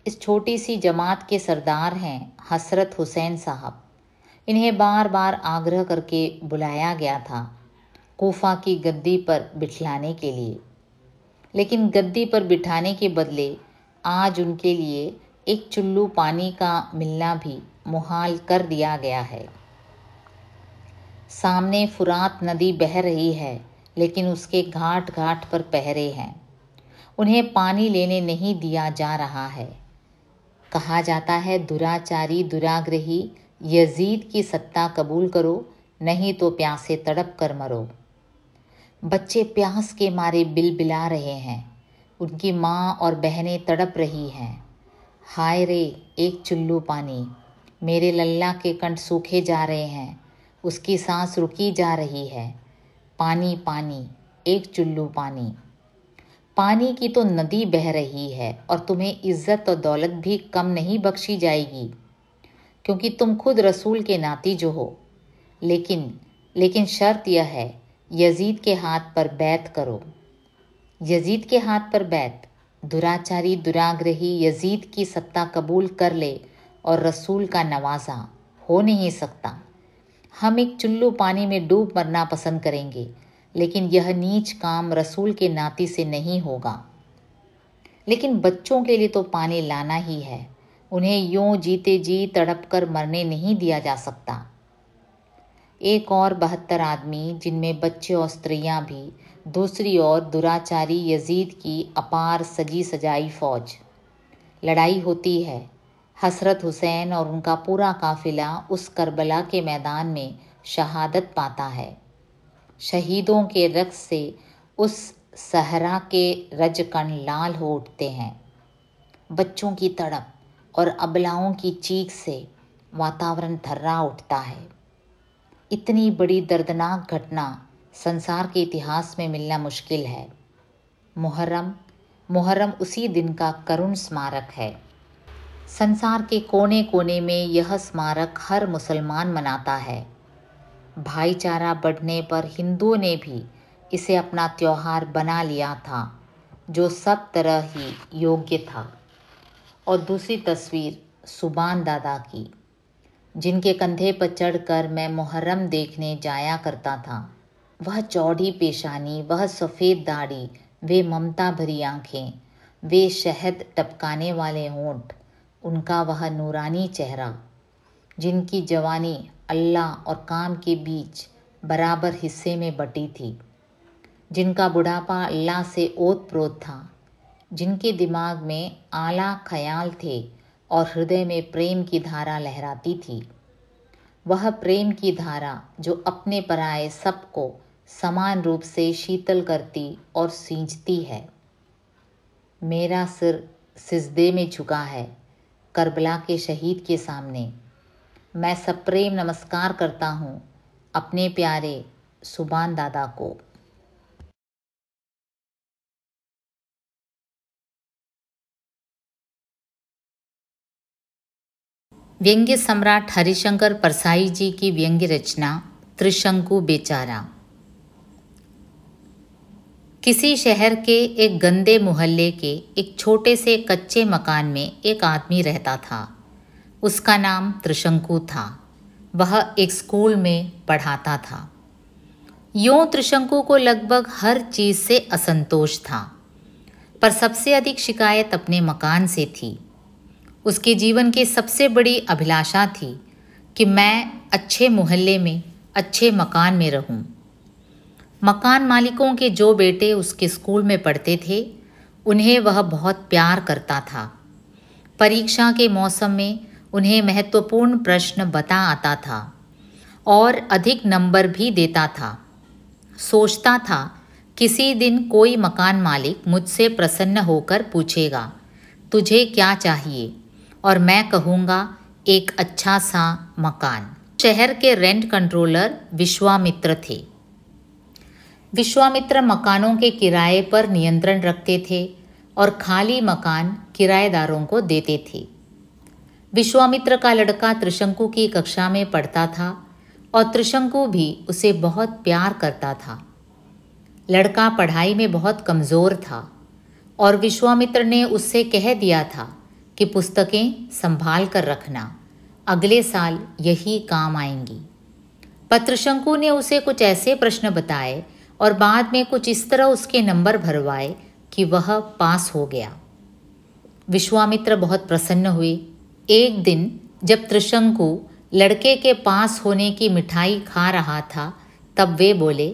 इस छोटी सी जमात के सरदार हैं हसरत हुसैन साहब। इन्हें बार बार आग्रह करके बुलाया गया था कूफा की गद्दी पर बिठलाने के लिए, लेकिन गद्दी पर बिठाने के बदले आज उनके लिए एक चुल्लू पानी का मिलना भी मुहाल कर दिया गया है। सामने फुरात नदी बह रही है, लेकिन उसके घाट घाट पर पहरे हैं। उन्हें पानी लेने नहीं दिया जा रहा है। कहा जाता है, दुराचारी दुराग्रही यजीद की सत्ता कबूल करो, नहीं तो प्यासे तड़प कर मरो। बच्चे प्यास के मारे बिलबिला रहे हैं, उनकी माँ और बहनें तड़प रही हैं। हाय रे, एक चुल्लू पानी, मेरे लल्ला के कंठ सूखे जा रहे हैं, उसकी सांस रुकी जा रही है। पानी पानी, एक चुल्लू पानी। पानी की तो नदी बह रही है और तुम्हें इज्जत और दौलत भी कम नहीं बख्शी जाएगी। क्योंकि तुम खुद रसूल के नाती जो हो। लेकिन शर्त यह है, यजीद के हाथ पर बैत करो। यजीद के हाथ पर बैत? दुराचारी दुराग्रही यजीद की सत्ता कबूल कर ले और रसूल का नवासा हो नहीं सकता। हम एक चुल्लू पानी में डूब मरना पसंद करेंगे, लेकिन यह नीच काम रसूल के नाती से नहीं होगा। लेकिन बच्चों के लिए तो पानी लाना ही है, उन्हें यूं जीते जी तड़प कर मरने नहीं दिया जा सकता। एक और 72 आदमी, जिनमें बच्चे और स्त्रियां भी, दूसरी ओर दुराचारी यजीद की अपार सजी सजाई फौज। लड़ाई होती है। हसरत हुसैन और उनका पूरा काफिला उस करबला के मैदान में शहादत पाता है। शहीदों के रक्त से उस सहरा के रजकण लाल हो उठते हैं। बच्चों की तड़प और अबलाओं की चीख से वातावरण थर्रा उठता है। इतनी बड़ी दर्दनाक घटना संसार के इतिहास में मिलना मुश्किल है। मुहर्रम उसी दिन का करुण स्मारक है। संसार के कोने कोने में यह स्मारक हर मुसलमान मनाता है। भाईचारा बढ़ने पर हिंदुओं ने भी इसे अपना त्योहार बना लिया था, जो सब तरह ही योग्य था। और दूसरी तस्वीर सुबान दादा की, जिनके कंधे पर चढ़कर मैं मुहर्रम देखने जाया करता था। वह चौड़ी पेशानी, वह सफ़ेद दाढ़ी, वे ममता भरी आँखें, वे शहद टपकाने वाले होंठ, उनका वह नूरानी चेहरा, जिनकी जवानी अल्लाह और काम के बीच बराबर हिस्से में बटी थी, जिनका बुढ़ापा अल्लाह से ओत-प्रोत था, जिनके दिमाग में आला ख्याल थे और हृदय में प्रेम की धारा लहराती थी। वह प्रेम की धारा जो अपने पराये सबको समान रूप से शीतल करती और सींचती है। मेरा सिर सिजदे में झुका है करबला के शहीद के सामने। मैं सप्रेम नमस्कार करता हूँ अपने प्यारे सुबान दादा को। व्यंग्य सम्राट हरिशंकर परसाई जी की व्यंग्य रचना त्रिशंकु बेचारा। किसी शहर के एक गंदे मोहल्ले के एक छोटे से कच्चे मकान में एक आदमी रहता था। उसका नाम त्रिशंकु था। वह एक स्कूल में पढ़ाता था। यूं त्रिशंकु को लगभग हर चीज़ से असंतोष था, पर सबसे अधिक शिकायत अपने मकान से थी। उसके जीवन की सबसे बड़ी अभिलाषा थी कि मैं अच्छे मोहल्ले में, अच्छे मकान में रहूं। मकान मालिकों के जो बेटे उसके स्कूल में पढ़ते थे, उन्हें वह बहुत प्यार करता था। परीक्षा के मौसम में उन्हें महत्वपूर्ण प्रश्न बता आता था और अधिक नंबर भी देता था। सोचता था किसी दिन कोई मकान मालिक मुझसे प्रसन्न होकर पूछेगा, तुझे क्या चाहिए? और मैं कहूँगा, एक अच्छा सा मकान। शहर के रेंट कंट्रोलर विश्वामित्र थे। विश्वामित्र मकानों के किराए पर नियंत्रण रखते थे और खाली मकान किराएदारों को देते थे। विश्वामित्र का लड़का त्रिशंकु की कक्षा में पढ़ता था और त्रिशंकु भी उसे बहुत प्यार करता था। लड़का पढ़ाई में बहुत कमज़ोर था और विश्वामित्र ने उससे कह दिया था कि पुस्तकें संभाल कर रखना, अगले साल यही काम आएंगी। पर त्रिशंकु ने उसे कुछ ऐसे प्रश्न बताए और बाद में कुछ इस तरह उसके नंबर भरवाए कि वह पास हो गया। विश्वामित्र बहुत प्रसन्न हुए। एक दिन जब त्रिशंकु लड़के के पास होने की मिठाई खा रहा था, तब वे बोले,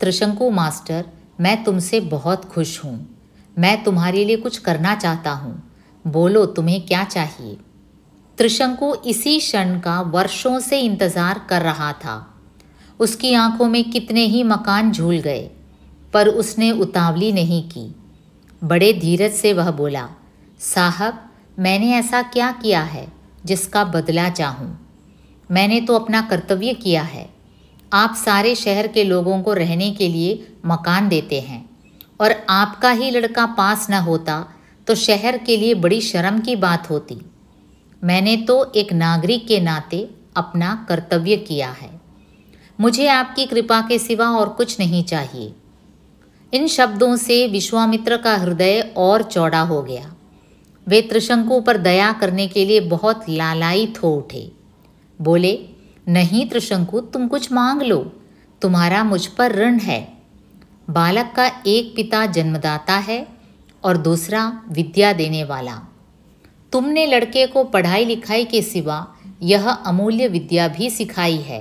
त्रिशंकु मास्टर, मैं तुमसे बहुत खुश हूँ। मैं तुम्हारे लिए कुछ करना चाहता हूँ। बोलो, तुम्हें क्या चाहिए? त्रिशंकु इसी क्षण का वर्षों से इंतज़ार कर रहा था। उसकी आंखों में कितने ही मकान झूल गए, पर उसने उतावली नहीं की। बड़े धीरज से वह बोला, साहब, मैंने ऐसा क्या किया है जिसका बदला चाहूँ? मैंने तो अपना कर्तव्य किया है। आप सारे शहर के लोगों को रहने के लिए मकान देते हैं, और आपका ही लड़का पास न होता तो शहर के लिए बड़ी शर्म की बात होती। मैंने तो एक नागरिक के नाते अपना कर्तव्य किया है। मुझे आपकी कृपा के सिवा और कुछ नहीं चाहिए। इन शब्दों से विश्वामित्र का हृदय और चौड़ा हो गया। वे त्रिशंकु पर दया करने के लिए बहुत लालायित हो उठे। बोले, नहीं त्रिशंकु, तुम कुछ मांग लो, तुम्हारा मुझ पर ऋण है। बालक का एक पिता जन्मदाता है और दूसरा विद्या देने वाला। तुमने लड़के को पढ़ाई लिखाई के सिवा यह अमूल्य विद्या भी सिखाई है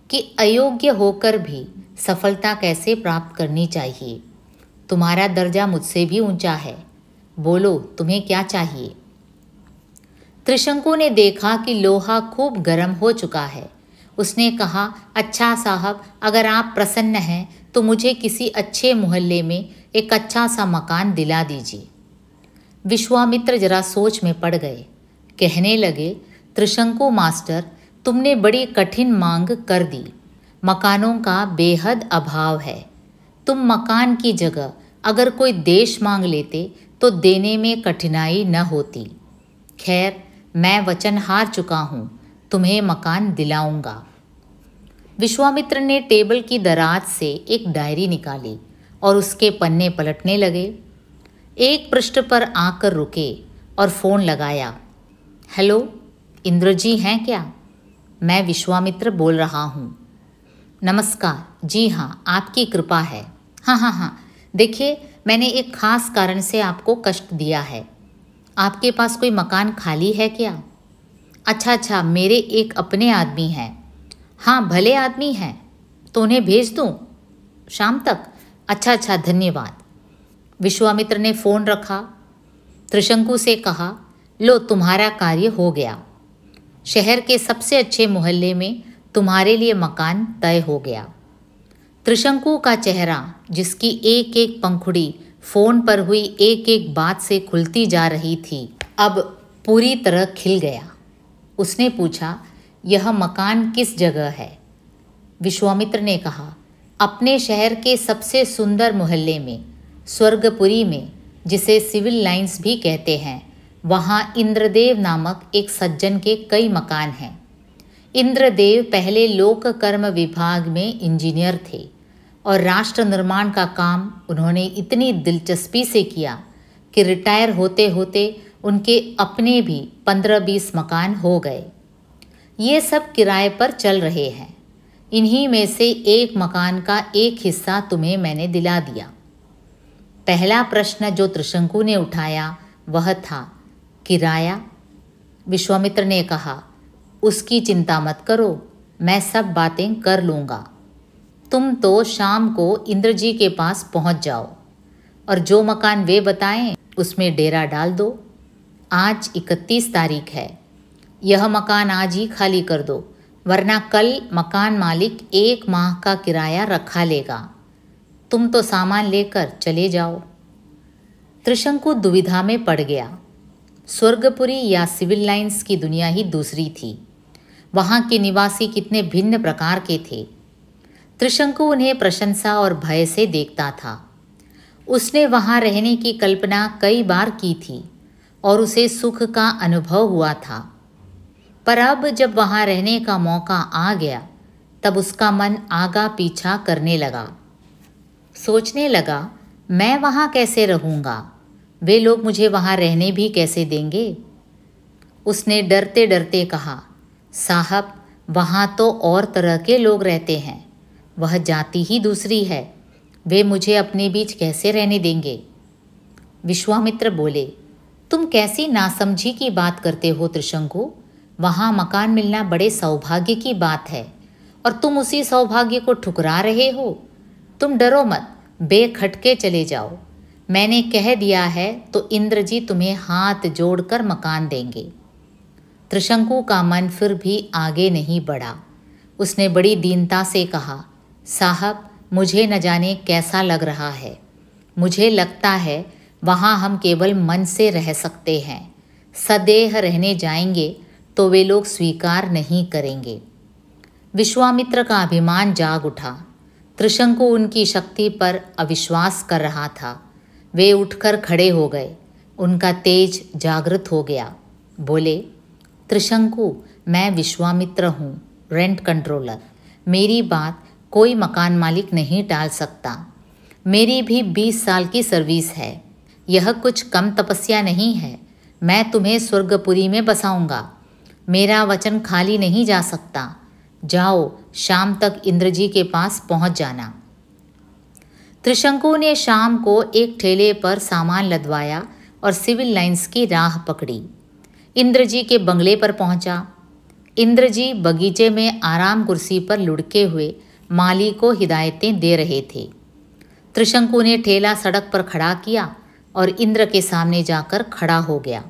कि अयोग्य होकर भी सफलता कैसे प्राप्त करनी चाहिए। तुम्हारा दर्जा मुझसे भी ऊंचा है। बोलो, तुम्हें क्या चाहिए? त्रिशंकु ने देखा कि लोहा खूब गर्म हो चुका है। उसने कहा, अच्छा साहब, अगर आप प्रसन्न हैं तो मुझे किसी अच्छे मोहल्ले में एक अच्छा सा मकान दिला दीजिए। विश्वामित्र जरा सोच में पड़ गए। कहने लगे, त्रिशंकु मास्टर, तुमने बड़ी कठिन मांग कर दी। मकानों का बेहद अभाव है। तुम मकान की जगह अगर कोई देश मांग लेते तो देने में कठिनाई न होती। खैर, मैं वचन हार चुका हूँ, तुम्हें मकान दिलाऊंगा। विश्वामित्र ने टेबल की दराज से एक डायरी निकाली और उसके पन्ने पलटने लगे। एक पृष्ठ पर आकर रुके और फ़ोन लगाया। हेलो, इंद्र जी हैं क्या? मैं विश्वामित्र बोल रहा हूँ। नमस्कार। जी हाँ, आपकी कृपा है। हाँ, देखिए, मैंने एक ख़ास कारण से आपको कष्ट दिया है। आपके पास कोई मकान खाली है क्या? अच्छा, मेरे एक अपने आदमी हैं। हाँ, भले आदमी हैं, तो उन्हें भेज दूँ शाम तक? अच्छा, धन्यवाद। विश्वामित्र ने फ़ोन रखा। त्रिशंकु से कहा, लो, तुम्हारा कार्य हो गया। शहर के सबसे अच्छे मोहल्ले में तुम्हारे लिए मकान तय हो गया। त्रिशंकु का चेहरा, जिसकी एक एक पंखुड़ी फ़ोन पर हुई एक एक बात से खुलती जा रही थी, अब पूरी तरह खिल गया। उसने पूछा, यह मकान किस जगह है? विश्वामित्र ने कहा, अपने शहर के सबसे सुंदर मोहल्ले में, स्वर्गपुरी में, जिसे सिविल लाइंस भी कहते हैं। वहाँ इंद्रदेव नामक एक सज्जन के कई मकान हैं। इंद्रदेव पहले लोक कर्म विभाग में इंजीनियर थे और राष्ट्र निर्माण का काम उन्होंने इतनी दिलचस्पी से किया कि रिटायर होते होते उनके अपने भी 15-20 मकान हो गए। ये सब किराए पर चल रहे हैं। इन्हीं में से एक मकान का एक हिस्सा तुम्हें मैंने दिला दिया। पहला प्रश्न जो त्रिशंकु ने उठाया वह था, किराया? विश्वामित्र ने कहा, उसकी चिंता मत करो, मैं सब बातें कर लूँगा। तुम तो शाम को इंद्र जी के पास पहुँच जाओ और जो मकान वे बताएं उसमें डेरा डाल दो। आज 31 तारीख है। यह मकान आज ही खाली कर दो, वरना कल मकान मालिक 1 माह का किराया रखा लेगा। तुम तो सामान लेकर चले जाओ। त्रिशंकु दुविधा में पड़ गया। स्वर्गपुरी या सिविल लाइंस की दुनिया ही दूसरी थी। वहाँ के निवासी कितने भिन्न प्रकार के थे। त्रिशंकु उन्हें प्रशंसा और भय से देखता था। उसने वहाँ रहने की कल्पना कई बार की थी और उसे सुख का अनुभव हुआ था, पर अब जब वहाँ रहने का मौका आ गया तब उसका मन आगा पीछा करने लगा। सोचने लगा, मैं वहाँ कैसे रहूँगा? वे लोग मुझे वहाँ रहने भी कैसे देंगे? उसने डरते डरते कहा, साहब, वहाँ तो और तरह के लोग रहते हैं। वह जाति ही दूसरी है। वे मुझे अपने बीच कैसे रहने देंगे? विश्वामित्र बोले, तुम कैसी नासमझी की बात करते हो त्रिशंकु? वहाँ मकान मिलना बड़े सौभाग्य की बात है और तुम उसी सौभाग्य को ठुकरा रहे हो। तुम डरो मत, बेखटके चले जाओ। मैंने कह दिया है तो इंद्र जी तुम्हें हाथ जोड़कर मकान देंगे। त्रिशंकु का मन फिर भी आगे नहीं बढ़ा। उसने बड़ी दीनता से कहा, साहब, मुझे न जाने कैसा लग रहा है। मुझे लगता है वहाँ हम केवल मन से रह सकते हैं। सदेह रहने जाएंगे तो वे लोग स्वीकार नहीं करेंगे। विश्वामित्र का अभिमान जाग उठा। त्रिशंकु उनकी शक्ति पर अविश्वास कर रहा था। वे उठकर खड़े हो गए। उनका तेज जागृत हो गया। बोले, त्रिशंकु, मैं विश्वामित्र हूँ, रेंट कंट्रोलर। मेरी बात कोई मकान मालिक नहीं टाल सकता। मेरी भी 20 साल की सर्विस है। यह कुछ कम तपस्या नहीं है। मैं तुम्हें स्वर्गपुरी में बसाऊंगा। मेरा वचन खाली नहीं जा सकता। जाओ, शाम तक इंद्र जी के पास पहुंच जाना। त्रिशंकु ने शाम को एक ठेले पर सामान लदवाया और सिविल लाइंस की राह पकड़ी। इंद्र जी के बंगले पर पहुंचा। इंद्र जी बगीचे में आराम कुर्सी पर लुढ़के हुए माली को हिदायतें दे रहे थे। त्रिशंकु ने ठेला सड़क पर खड़ा किया और इंद्र के सामने जाकर खड़ा हो गया।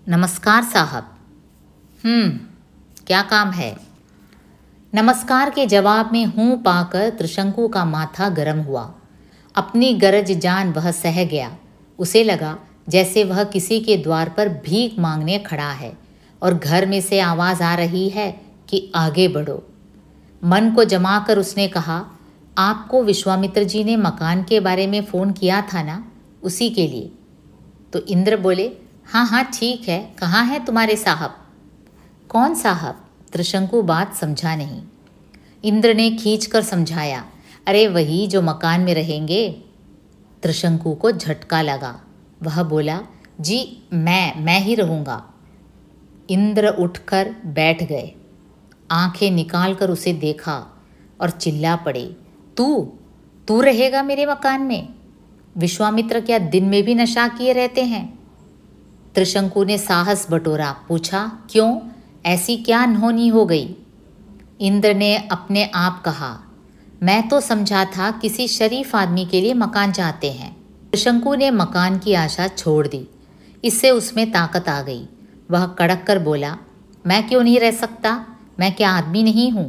नमस्कार साहब। क्या काम है? नमस्कार के जवाब में हूँ पाकर त्रिशंकु का माथा गर्म हुआ। अपनी गरज जान वह सह गया। उसे लगा जैसे वह किसी के द्वार पर भीख मांगने खड़ा है और घर में से आवाज़ आ रही है कि आगे बढ़ो। मन को जमाकर उसने कहा, आपको विश्वामित्र जी ने मकान के बारे में फ़ोन किया था ना, उसी के लिए। तो इंद्र बोले, हाँ ठीक है, कहाँ है तुम्हारे साहब? कौन साहब? त्रिशंकु बात समझा नहीं। इंद्र ने खींचकर समझाया, अरे वही जो मकान में रहेंगे। त्रिशंकु को झटका लगा। वह बोला, जी मैं ही रहूँगा। इंद्र उठकर बैठ गए। आंखें निकालकर उसे देखा और चिल्ला पड़े, तू रहेगा मेरे मकान में? विश्वामित्र क्या दिन में भी नशा किए रहते हैं? त्रिशंकु ने साहस बटोरा, पूछा, क्यों, ऐसी क्या अनहोनी हो गई? इंद्र ने अपने आप कहा, मैं तो समझा था किसी शरीफ आदमी के लिए मकान चाहते हैं। त्रिशंकु ने मकान की आशा छोड़ दी। इससे उसमें ताकत आ गई। वह कड़क कर बोला, मैं क्यों नहीं रह सकता? मैं क्या आदमी नहीं हूँ?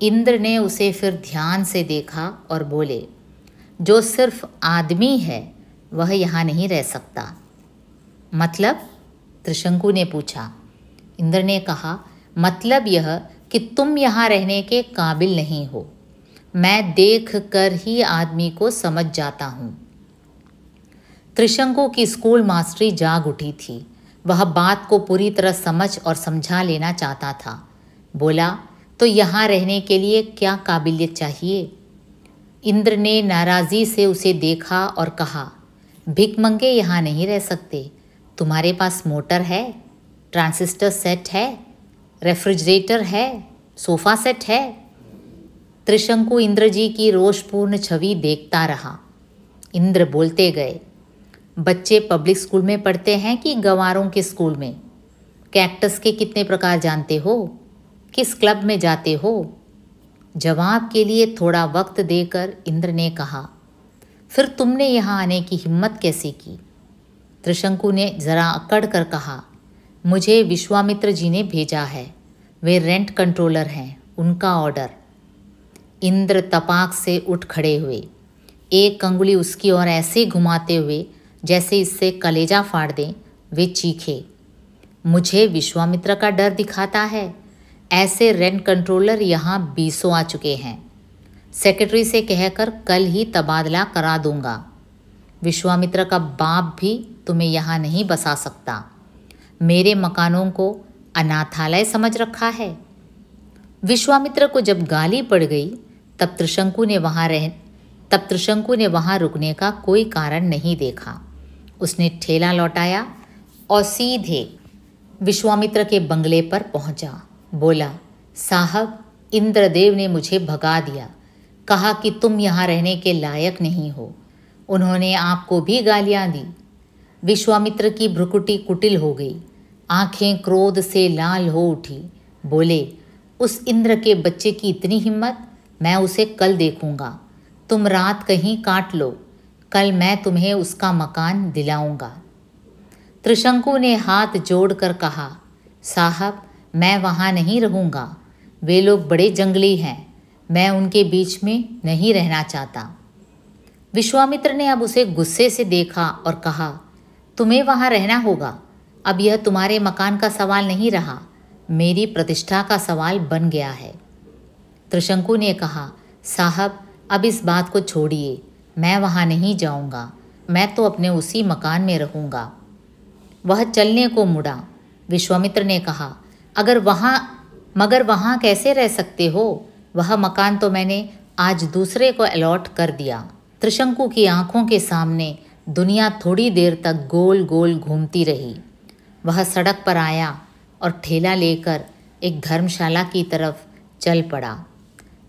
इंद्र ने उसे फिर ध्यान से देखा और बोले, जो सिर्फ आदमी है वह यहाँ नहीं रह सकता। मतलब? त्रिशंकु ने पूछा। इंद्र ने कहा, मतलब यह कि तुम यहाँ रहने के काबिल नहीं हो। मैं देख कर ही आदमी को समझ जाता हूँ। त्रिशंकु की स्कूल मास्टरी जाग उठी थी। वह बात को पूरी तरह समझ और समझा लेना चाहता था। बोला, तो यहाँ रहने के लिए क्या काबिलियत चाहिए? इंद्र ने नाराज़ी से उसे देखा और कहा, भिखमंगे यहाँ नहीं रह सकते। तुम्हारे पास मोटर है, ट्रांसिस्टर सेट है, रेफ्रिजरेटर है, सोफ़ा सेट है। त्रिशंकु इंद्र जी की रोषपूर्ण छवि देखता रहा। इंद्र बोलते गए, बच्चे पब्लिक स्कूल में पढ़ते हैं कि गंवारों के स्कूल में? कैक्टस के कितने प्रकार जानते हो? किस क्लब में जाते हो? जवाब के लिए थोड़ा वक्त देकर इंद्र ने कहा, फिर तुमने यहाँ आने की हिम्मत कैसे की? त्रिशंकु ने जरा अकड़ कर कहा, मुझे विश्वामित्र जी ने भेजा है। वे रेंट कंट्रोलर हैं, उनका ऑर्डर। इंद्र तपाक से उठ खड़े हुए। एक अंगुली उसकी ओर ऐसे घुमाते हुए जैसे इससे कलेजा फाड़ दें। वे चीखे, मुझे विश्वामित्र का डर दिखाता है। ऐसे रेंट कंट्रोलर यहाँ 20 आ चुके हैं। सेक्रेटरी से कहकर कल ही तबादला करा दूंगा। विश्वामित्र का बाप भी तुम्हें यहाँ नहीं बसा सकता। मेरे मकानों को अनाथालय समझ रखा है। विश्वामित्र को जब गाली पड़ गई तब त्रिशंकु ने वहाँ रुकने का कोई कारण नहीं देखा। उसने ठेला लौटाया और सीधे विश्वामित्र के बंगले पर पहुंचा। बोला, साहब, इंद्रदेव ने मुझे भगा दिया। कहा कि तुम यहाँ रहने के लायक नहीं हो। उन्होंने आपको भी गालियाँ दी। विश्वामित्र की भ्रुकुटी कुटिल हो गई। आंखें क्रोध से लाल हो उठी। बोले, उस इंद्र के बच्चे की इतनी हिम्मत! मैं उसे कल देखूंगा। तुम रात कहीं काट लो, कल मैं तुम्हें उसका मकान दिलाऊंगा। त्रिशंकु ने हाथ जोड़कर कहा, साहब, मैं वहाँ नहीं रहूँगा। वे लोग बड़े जंगली हैं। मैं उनके बीच में नहीं रहना चाहता। विश्वामित्र ने अब उसे गुस्से से देखा और कहा, तुम्हें वहाँ रहना होगा। अब यह तुम्हारे मकान का सवाल नहीं रहा, मेरी प्रतिष्ठा का सवाल बन गया है। त्रिशंकु ने कहा, साहब, अब इस बात को छोड़िए। मैं वहाँ नहीं जाऊँगा। मैं तो अपने उसी मकान में रहूँगा। वह चलने को मुड़ा। विश्वामित्र ने कहा, मगर वहाँ कैसे रह सकते हो? वह मकान तो मैंने आज दूसरे को अलॉट कर दिया। त्रिशंकु की आंखों के सामने दुनिया थोड़ी देर तक गोल गोल घूमती रही। वह सड़क पर आया और ठेला लेकर एक धर्मशाला की तरफ चल पड़ा।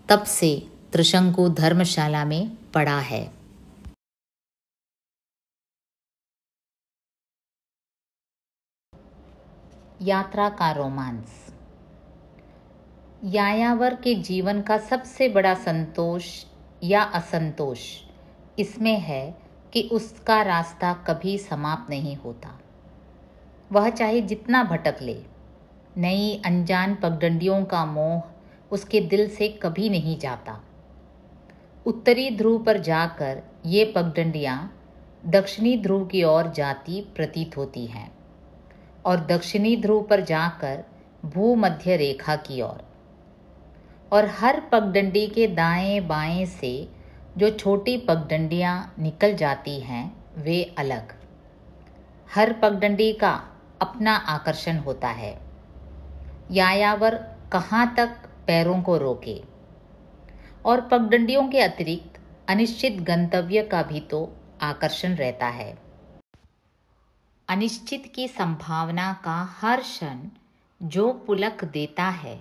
तब से त्रिशंकु धर्मशाला में पड़ा है। यात्रा का रोमांस। यायावर के जीवन का सबसे बड़ा संतोष या असंतोष इसमें है कि उसका रास्ता कभी समाप्त नहीं होता। वह चाहे जितना भटक ले, नई अनजान पगडंडियों का मोह उसके दिल से कभी नहीं जाता। उत्तरी ध्रुव पर जाकर ये पगडंडियाँ दक्षिणी ध्रुव की ओर जाती प्रतीत होती हैं और दक्षिणी ध्रुव पर जाकर भूमध्य रेखा की ओर। और हर पगडंडी के दाएं बाएं से जो छोटी पगडंडियाँ निकल जाती हैं वे अलग। हर पगडंडी का अपना आकर्षण होता है। यायावर कहाँ तक पैरों को रोके। और पगडंडियों के अतिरिक्त अनिश्चित गंतव्य का भी तो आकर्षण रहता है। अनिश्चित की संभावना का हर क्षण जो पुलक देता है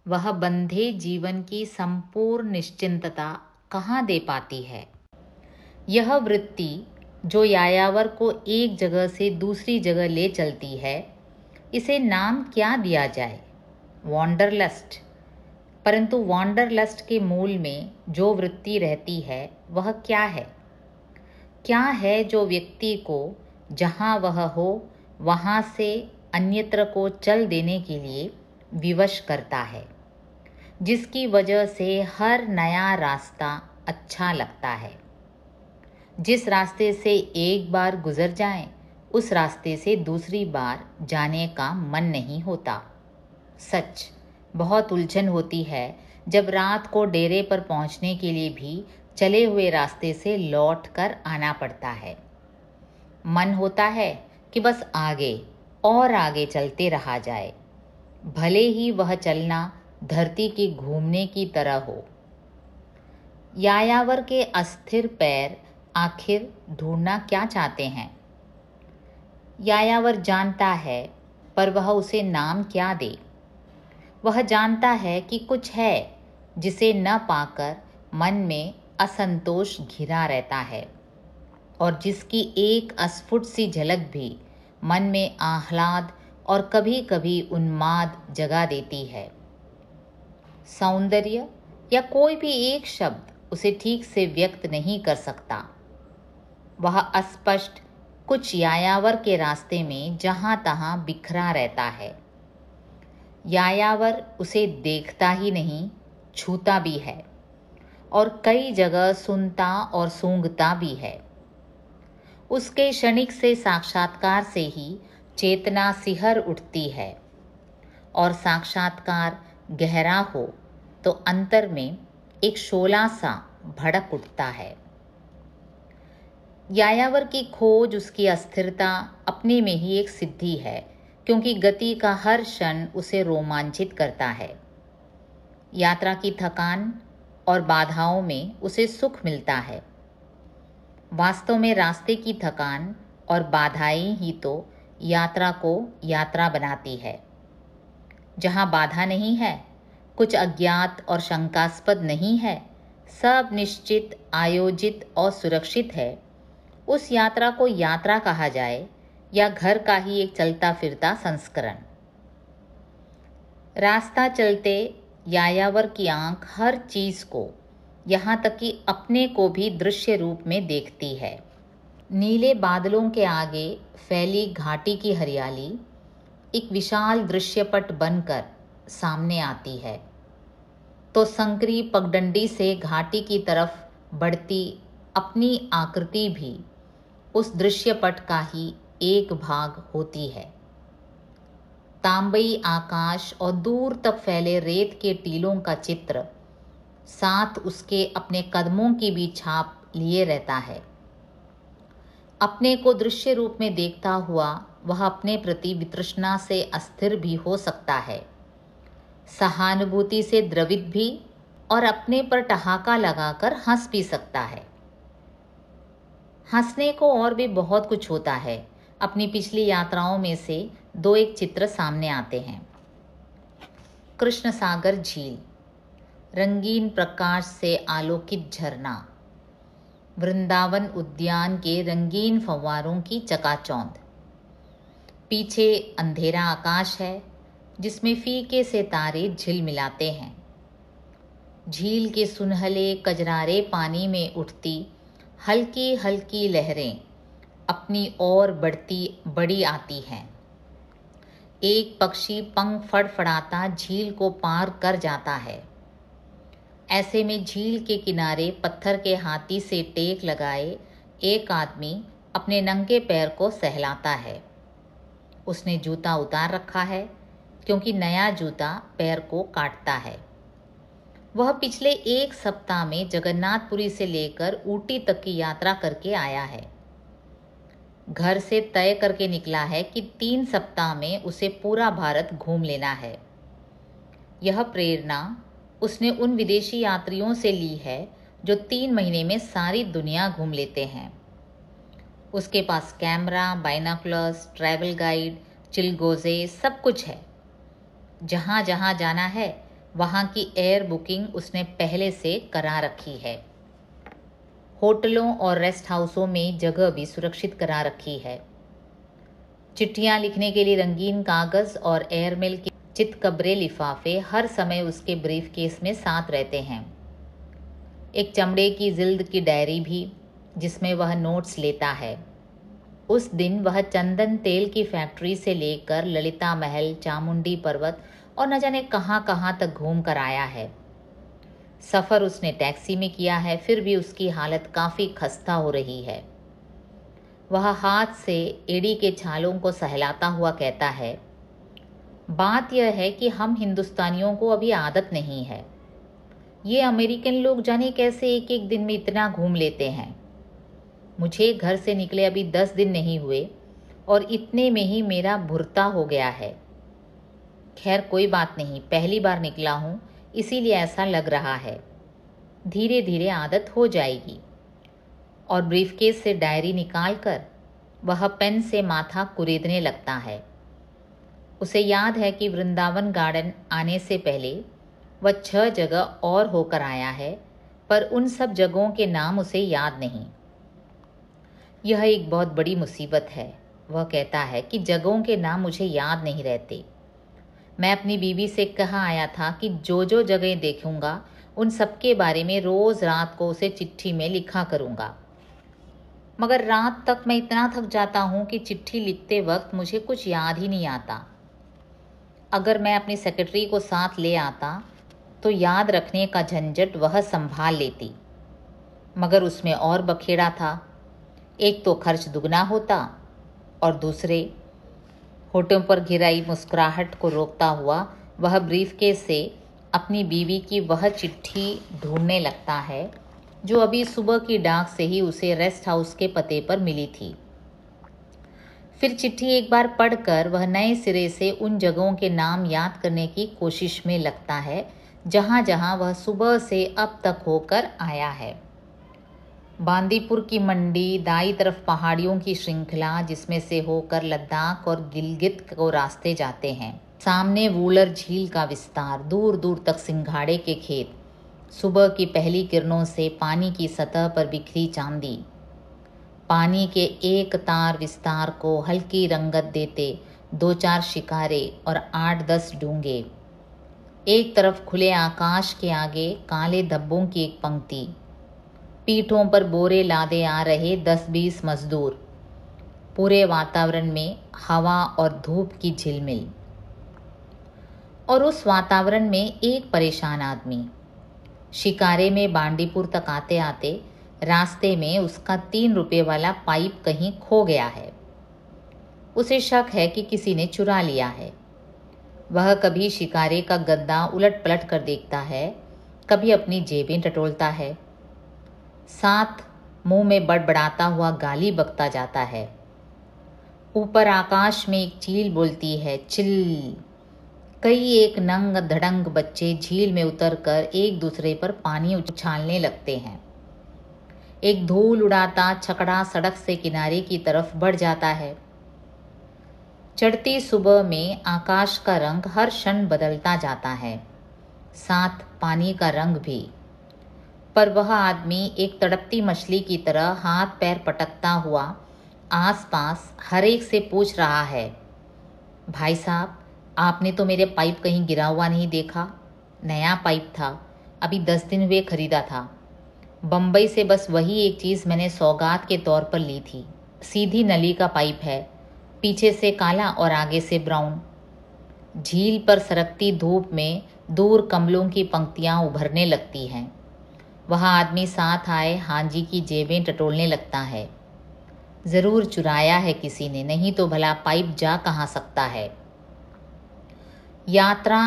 वह बंधे जीवन की संपूर्ण निश्चिंतता कहाँ दे पाती है। यह वृत्ति जो यायावर को एक जगह से दूसरी जगह ले चलती है, इसे नाम क्या दिया जाए? वॉन्डरलस्ट। परंतु वॉन्डरलस्ट के मूल में जो वृत्ति रहती है वह क्या है? क्या है जो व्यक्ति को जहाँ वह हो वहाँ से अन्यत्र को चल देने के लिए विवश करता है, जिसकी वजह से हर नया रास्ता अच्छा लगता है। जिस रास्ते से एक बार गुजर जाएं, उस रास्ते से दूसरी बार जाने का मन नहीं होता। सच, बहुत उलझन होती है जब रात को डेरे पर पहुंचने के लिए भी चले हुए रास्ते से लौट कर आना पड़ता है। मन होता है कि बस आगे और आगे चलते रहा जाए, भले ही वह चलना धरती के घूमने की तरह हो। यायावर के अस्थिर पैर आखिर ढूंढना क्या चाहते हैं? यायावर जानता है, पर वह उसे नाम क्या दे? वह जानता है कि कुछ है जिसे न पाकर मन में असंतोष घिरा रहता है और जिसकी एक अस्फुट सी झलक भी मन में आह्लाद और कभी कभी उन्माद जगा देती है। सौंदर्य या कोई भी एक शब्द उसे ठीक से व्यक्त नहीं कर सकता। वह अस्पष्ट कुछ यायावर के रास्ते में जहाँ तहाँ बिखरा रहता है। यायावर उसे देखता ही नहीं, छूता भी है और कई जगह सुनता और सूंघता भी है। उसके क्षणिक से साक्षात्कार से ही चेतना सिहर उठती है और साक्षात्कार गहरा हो तो अंतर में एक शोला सा भड़क उठता है। यायावर की खोज, उसकी अस्थिरता अपने में ही एक सिद्धि है, क्योंकि गति का हर क्षण उसे रोमांचित करता है। यात्रा की थकान और बाधाओं में उसे सुख मिलता है। वास्तव में रास्ते की थकान और बाधाएं ही तो यात्रा को यात्रा बनाती है। जहाँ बाधा नहीं है, कुछ अज्ञात और शंकास्पद नहीं है, सब निश्चित, आयोजित और सुरक्षित है, उस यात्रा को यात्रा कहा जाए या घर का ही एक चलता फिरता संस्करण। रास्ता चलते यायावर की आंख हर चीज़ को, यहाँ तक कि अपने को भी दृश्य रूप में देखती है। नीले बादलों के आगे फैली घाटी की हरियाली एक विशाल दृश्यपट बनकर सामने आती है, तो संकरी पगडंडी से घाटी की तरफ बढ़ती अपनी आकृति भी उस दृश्यपट का ही एक भाग होती है। तांबई आकाश और दूर तक फैले रेत के टीलों का चित्र साथ उसके अपने कदमों की भी छाप लिए रहता है। अपने को दृश्य रूप में देखता हुआ वह अपने प्रति वितृष्णा से अस्थिर भी हो सकता है, सहानुभूति से द्रवित भी, और अपने पर ठहाका लगाकर हंस भी सकता है। हंसने को और भी बहुत कुछ होता है। अपनी पिछली यात्राओं में से दो एक चित्र सामने आते हैं। कृष्ण सागर झील, रंगीन प्रकाश से आलोकित झरना, वृंदावन उद्यान के रंगीन फव्वारों की चकाचौंध। पीछे अंधेरा आकाश है जिसमें फीके से तारे झिलमिलाते हैं। झील के सुनहले कजरारे पानी में उठती हल्की हल्की लहरें अपनी ओर बड़ी आती हैं। एक पक्षी पंख फड़फड़ाता झील को पार कर जाता है। ऐसे में झील के किनारे पत्थर के हाथी से टेक लगाए एक आदमी अपने नंगे पैर को सहलाता है। उसने जूता उतार रखा है क्योंकि नया जूता पैर को काटता है। वह पिछले एक सप्ताह में जगन्नाथपुरी से लेकर ऊटी तक की यात्रा करके आया है। घर से तय करके निकला है कि 3 सप्ताह में उसे पूरा भारत घूम लेना है। यह प्रेरणा उसने उन विदेशी यात्रियों से ली है जो 3 महीने में सारी दुनिया घूम लेते हैं। उसके पास कैमरा, बाइनोकुलर्स, ट्रैवल गाइड, चिलगोजे सब कुछ है। जहाँ जहाँ जाना है वहाँ की एयर बुकिंग उसने पहले से करा रखी है। होटलों और रेस्ट हाउसों में जगह भी सुरक्षित करा रखी है। चिट्ठियाँ लिखने के लिए रंगीन कागज़ और एयरमेल के चितकबरे लिफाफे हर समय उसके ब्रीफ केस में साथ रहते हैं। एक चमड़े की जिल्द की डायरी भी जिसमें वह नोट्स लेता है। उस दिन वह चंदन तेल की फैक्ट्री से लेकर ललिता महल, चामुंडी पर्वत और न जाने कहाँ कहाँ तक घूम कर आया है। सफ़र उसने टैक्सी में किया है, फिर भी उसकी हालत काफ़ी खस्ता हो रही है। वह हाथ से एड़ी के छालों को सहलाता हुआ कहता है, बात यह है कि हम हिंदुस्तानियों को अभी आदत नहीं है। ये अमेरिकन लोग जाने कैसे एक एक दिन में इतना घूम लेते हैं। मुझे घर से निकले अभी 10 दिन नहीं हुए और इतने में ही मेरा भुरता हो गया है। खैर कोई बात नहीं, पहली बार निकला हूँ इसीलिए ऐसा लग रहा है। धीरे धीरे आदत हो जाएगी। और ब्रीफकेस से डायरी निकालकर वह पेन से माथा कुरेदने लगता है। उसे याद है कि वृंदावन गार्डन आने से पहले वह 6 जगह और होकर आया है, पर उन सब जगहों के नाम उसे याद नहीं। यह एक बहुत बड़ी मुसीबत है। वह कहता है कि जगहों के नाम मुझे याद नहीं रहते। मैं अपनी बीवी से कहा आया था कि जो जो जगह देखूंगा उन सब के बारे में रोज़ रात को उसे चिट्ठी में लिखा करूंगा। मगर रात तक मैं इतना थक जाता हूँ कि चिट्ठी लिखते वक्त मुझे कुछ याद ही नहीं आता। अगर मैं अपनी सेक्रेटरी को साथ ले आता तो याद रखने का झंझट वह संभाल लेती, मगर उसमें और बखेड़ा था। एक तो खर्च दुगना होता और दूसरे, होठों पर घिराई मुस्कुराहट को रोकता हुआ वह ब्रीफकेस से अपनी बीवी की वह चिट्ठी ढूंढने लगता है जो अभी सुबह की डाक से ही उसे रेस्ट हाउस के पते पर मिली थी। फिर चिट्ठी एक बार पढ़कर वह नए सिरे से उन जगहों के नाम याद करने की कोशिश में लगता है जहाँ जहाँ वह सुबह से अब तक होकर आया है। बांदीपुर की मंडी, दाईं तरफ पहाड़ियों की श्रृंखला जिसमें से होकर लद्दाख और गिलगित को रास्ते जाते हैं। सामने वूलर झील का विस्तार, दूर दूर तक सिंघाड़े के खेत, सुबह की पहली किरणों से पानी की सतह पर बिखरी चांदी, पानी के एक तार विस्तार को हल्की रंगत देते 2-4 शिकारे और 8-10 डूंगे। एक तरफ खुले आकाश के आगे काले धब्बों की एक पंक्ति, पीठों पर बोरे लादे आ रहे 10-20 मजदूर, पूरे वातावरण में हवा और धूप की झिलमिल। और उस वातावरण में एक परेशान आदमी। शिकारे में बांदीपुर तक आते आते रास्ते में उसका 3 रुपये वाला पाइप कहीं खो गया है। उसे शक है कि किसी ने चुरा लिया है। वह कभी शिकारे का गद्दा उलट पलट कर देखता है, कभी अपनी जेबें टटोलता है, साथ मुंह में बड़बड़ाता हुआ गाली बकता जाता है। ऊपर आकाश में एक चील बोलती है, चिल। कई एक नंग धड़ंग बच्चे झील में उतरकर एक दूसरे पर पानी उछालने लगते हैं। एक धूल उड़ाता छकड़ा सड़क से किनारे की तरफ बढ़ जाता है। चढ़ती सुबह में आकाश का रंग हर क्षण बदलता जाता है, साथ पानी का रंग भी। पर वह आदमी एक तड़पती मछली की तरह हाथ पैर पटकता हुआ आसपास हर एक से पूछ रहा है, भाई साहब, आपने तो मेरे पाइप कहीं गिरा हुआ नहीं देखा? नया पाइप था, अभी 10 दिन हुए खरीदा था। बम्बई से बस वही एक चीज़ मैंने सौगात के तौर पर ली थी। सीधी नली का पाइप है, पीछे से काला और आगे से ब्राउन। झील पर सरकती धूप में दूर कमलों की पंक्तियाँ उभरने लगती हैं। वह आदमी साथ आए हांजी की जेबें टटोलने लगता है। ज़रूर चुराया है किसी ने, नहीं तो भला पाइप जा कहाँ सकता है। यात्रा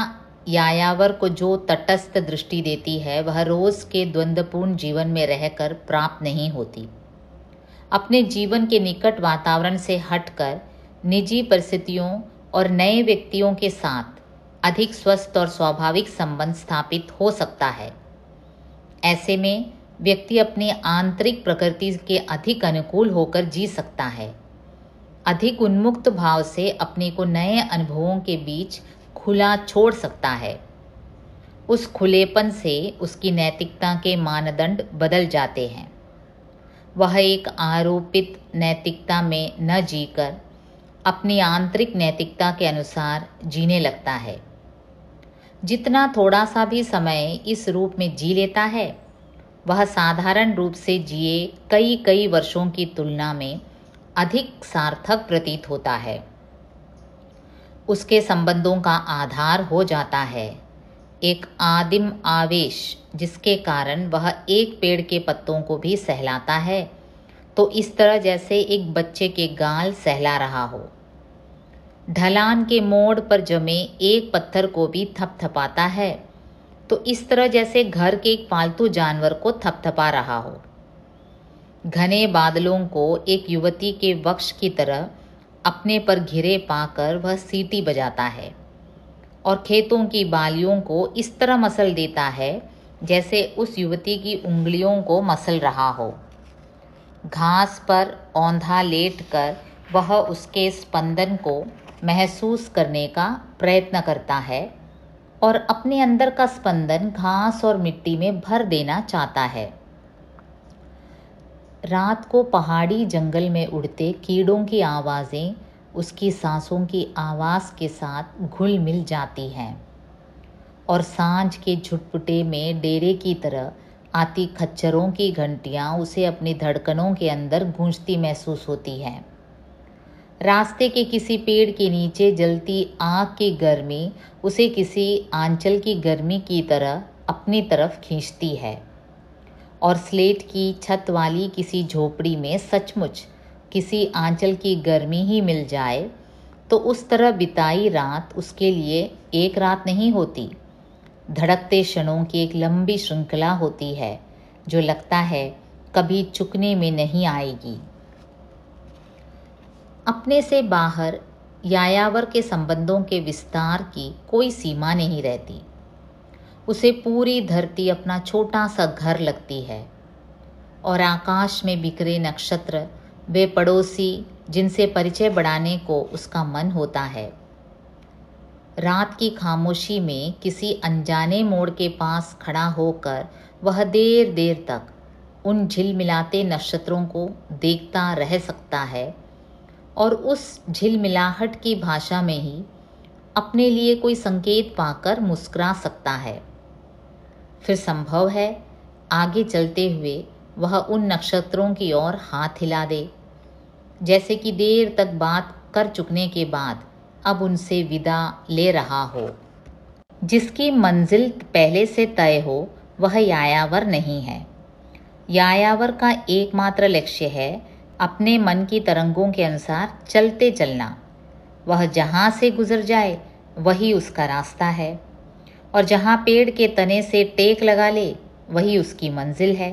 यायावर को जो तटस्थ दृष्टि देती है वह रोज़ के द्वंद्वपूर्ण जीवन में रहकर प्राप्त नहीं होती। अपने जीवन के निकट वातावरण से हटकर निजी परिस्थितियों और नए व्यक्तियों के साथ अधिक स्वस्थ और स्वाभाविक संबंध स्थापित हो सकता है। ऐसे में व्यक्ति अपनी आंतरिक प्रकृति के अधिक अनुकूल होकर जी सकता है, अधिक उन्मुक्त भाव से अपने को नए अनुभवों के बीच खुला छोड़ सकता है। उस खुलेपन से उसकी नैतिकता के मानदंड बदल जाते हैं। वह एक आरोपित नैतिकता में न जीकर अपनी आंतरिक नैतिकता के अनुसार जीने लगता है। जितना थोड़ा सा भी समय इस रूप में जी लेता है, वह साधारण रूप से जिए कई वर्षों की तुलना में अधिक सार्थक प्रतीत होता है। उसके संबंधों का आधार हो जाता है एक आदिम आवेश, जिसके कारण वह एक पेड़ के पत्तों को भी सहलाता है तो इस तरह जैसे एक बच्चे के गाल सहला रहा हो। ढलान के मोड़ पर जमे एक पत्थर को भी थपथपाता है तो इस तरह जैसे घर के एक पालतू जानवर को थपथपा रहा हो। घने बादलों को एक युवती के वक्ष की तरह अपने पर घिरे पाकर वह सीटी बजाता है और खेतों की बालियों को इस तरह मसल देता है जैसे उस युवती की उंगलियों को मसल रहा हो। घास पर औंधा लेटकर वह उसके स्पंदन को महसूस करने का प्रयत्न करता है और अपने अंदर का स्पंदन घास और मिट्टी में भर देना चाहता है। रात को पहाड़ी जंगल में उड़ते कीड़ों की आवाज़ें उसकी सांसों की आवाज़ के साथ घुल मिल जाती हैं और सांझ के झुटपुटे में डेरे की तरह आती खच्चरों की घंटियाँ उसे अपनी धड़कनों के अंदर गूंजती महसूस होती हैं। रास्ते के किसी पेड़ के नीचे जलती आग की गर्मी उसे किसी आंचल की गर्मी की तरह अपनी तरफ खींचती है और स्लेट की छत वाली किसी झोपड़ी में सचमुच किसी आंचल की गर्मी ही मिल जाए तो उस तरह बिताई रात उसके लिए एक रात नहीं होती, धड़कते क्षणों की एक लंबी श्रृंखला होती है जो लगता है कभी चुकने में नहीं आएगी। अपने से बाहर यायावर के संबंधों के विस्तार की कोई सीमा नहीं रहती। उसे पूरी धरती अपना छोटा सा घर लगती है और आकाश में बिखरे नक्षत्र वे पड़ोसी जिनसे परिचय बढ़ाने को उसका मन होता है। रात की खामोशी में किसी अनजाने मोड़ के पास खड़ा होकर वह देर देर तक उन झिलमिलाते नक्षत्रों को देखता रह सकता है और उस झिलमिलाहट की भाषा में ही अपने लिए कोई संकेत पाकर मुस्कुरा सकता है। फिर संभव है आगे चलते हुए वह उन नक्षत्रों की ओर हाथ हिला दे, जैसे कि देर तक बात कर चुकने के बाद अब उनसे विदा ले रहा हो। जिसकी मंजिल पहले से तय हो वह यायावर नहीं है। यायावर का एकमात्र लक्ष्य है अपने मन की तरंगों के अनुसार चलते चलना। वह जहाँ से गुजर जाए वही उसका रास्ता है और जहाँ पेड़ के तने से टेक लगा ले वही उसकी मंजिल है।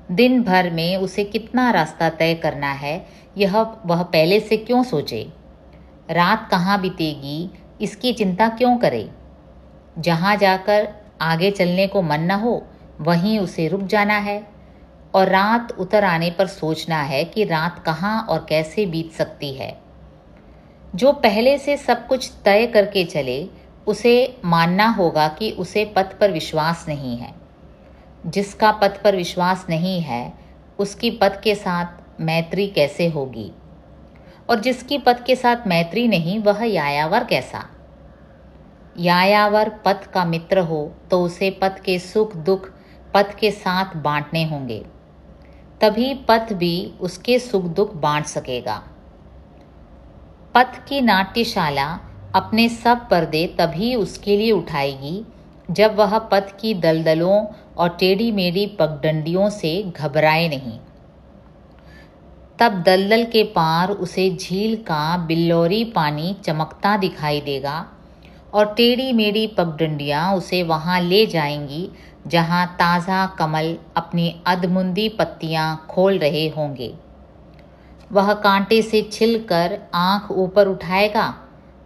दिन भर में उसे कितना रास्ता तय करना है यह वह पहले से क्यों सोचे। रात कहाँ बीतेगी इसकी चिंता क्यों करे। जहाँ जाकर आगे चलने को मन न हो वहीं उसे रुक जाना है और रात उतर आने पर सोचना है कि रात कहाँ और कैसे बीत सकती है। जो पहले से सब कुछ तय करके चले उसे मानना होगा कि उसे पथ पर विश्वास नहीं है। जिसका पथ पर विश्वास नहीं है उसकी पथ के साथ मैत्री कैसे होगी, और जिसकी पथ के साथ मैत्री नहीं वह यायावर कैसा। यायावर पथ का मित्र हो तो उसे पथ के सुख दुख पथ के साथ बांटने होंगे, तभी पथ भी उसके सुख दुख बांट सकेगा। पथ की नाट्यशाला अपने सब पर्दे तभी उसके लिए उठाएगी जब वह पथ की दलदलों और टेढ़ी मेढ़ी पगडंडियों से घबराए नहीं। तब दलदल के पार उसे झील का बिल्लौरी पानी चमकता दिखाई देगा और टेढ़ी मेढ़ी पगडंडियाँ उसे वहाँ ले जाएंगी जहाँ ताज़ा कमल अपनी अधमुंदी पत्तियाँ खोल रहे होंगे। वह कांटे से छिलकर आँख ऊपर उठाएगा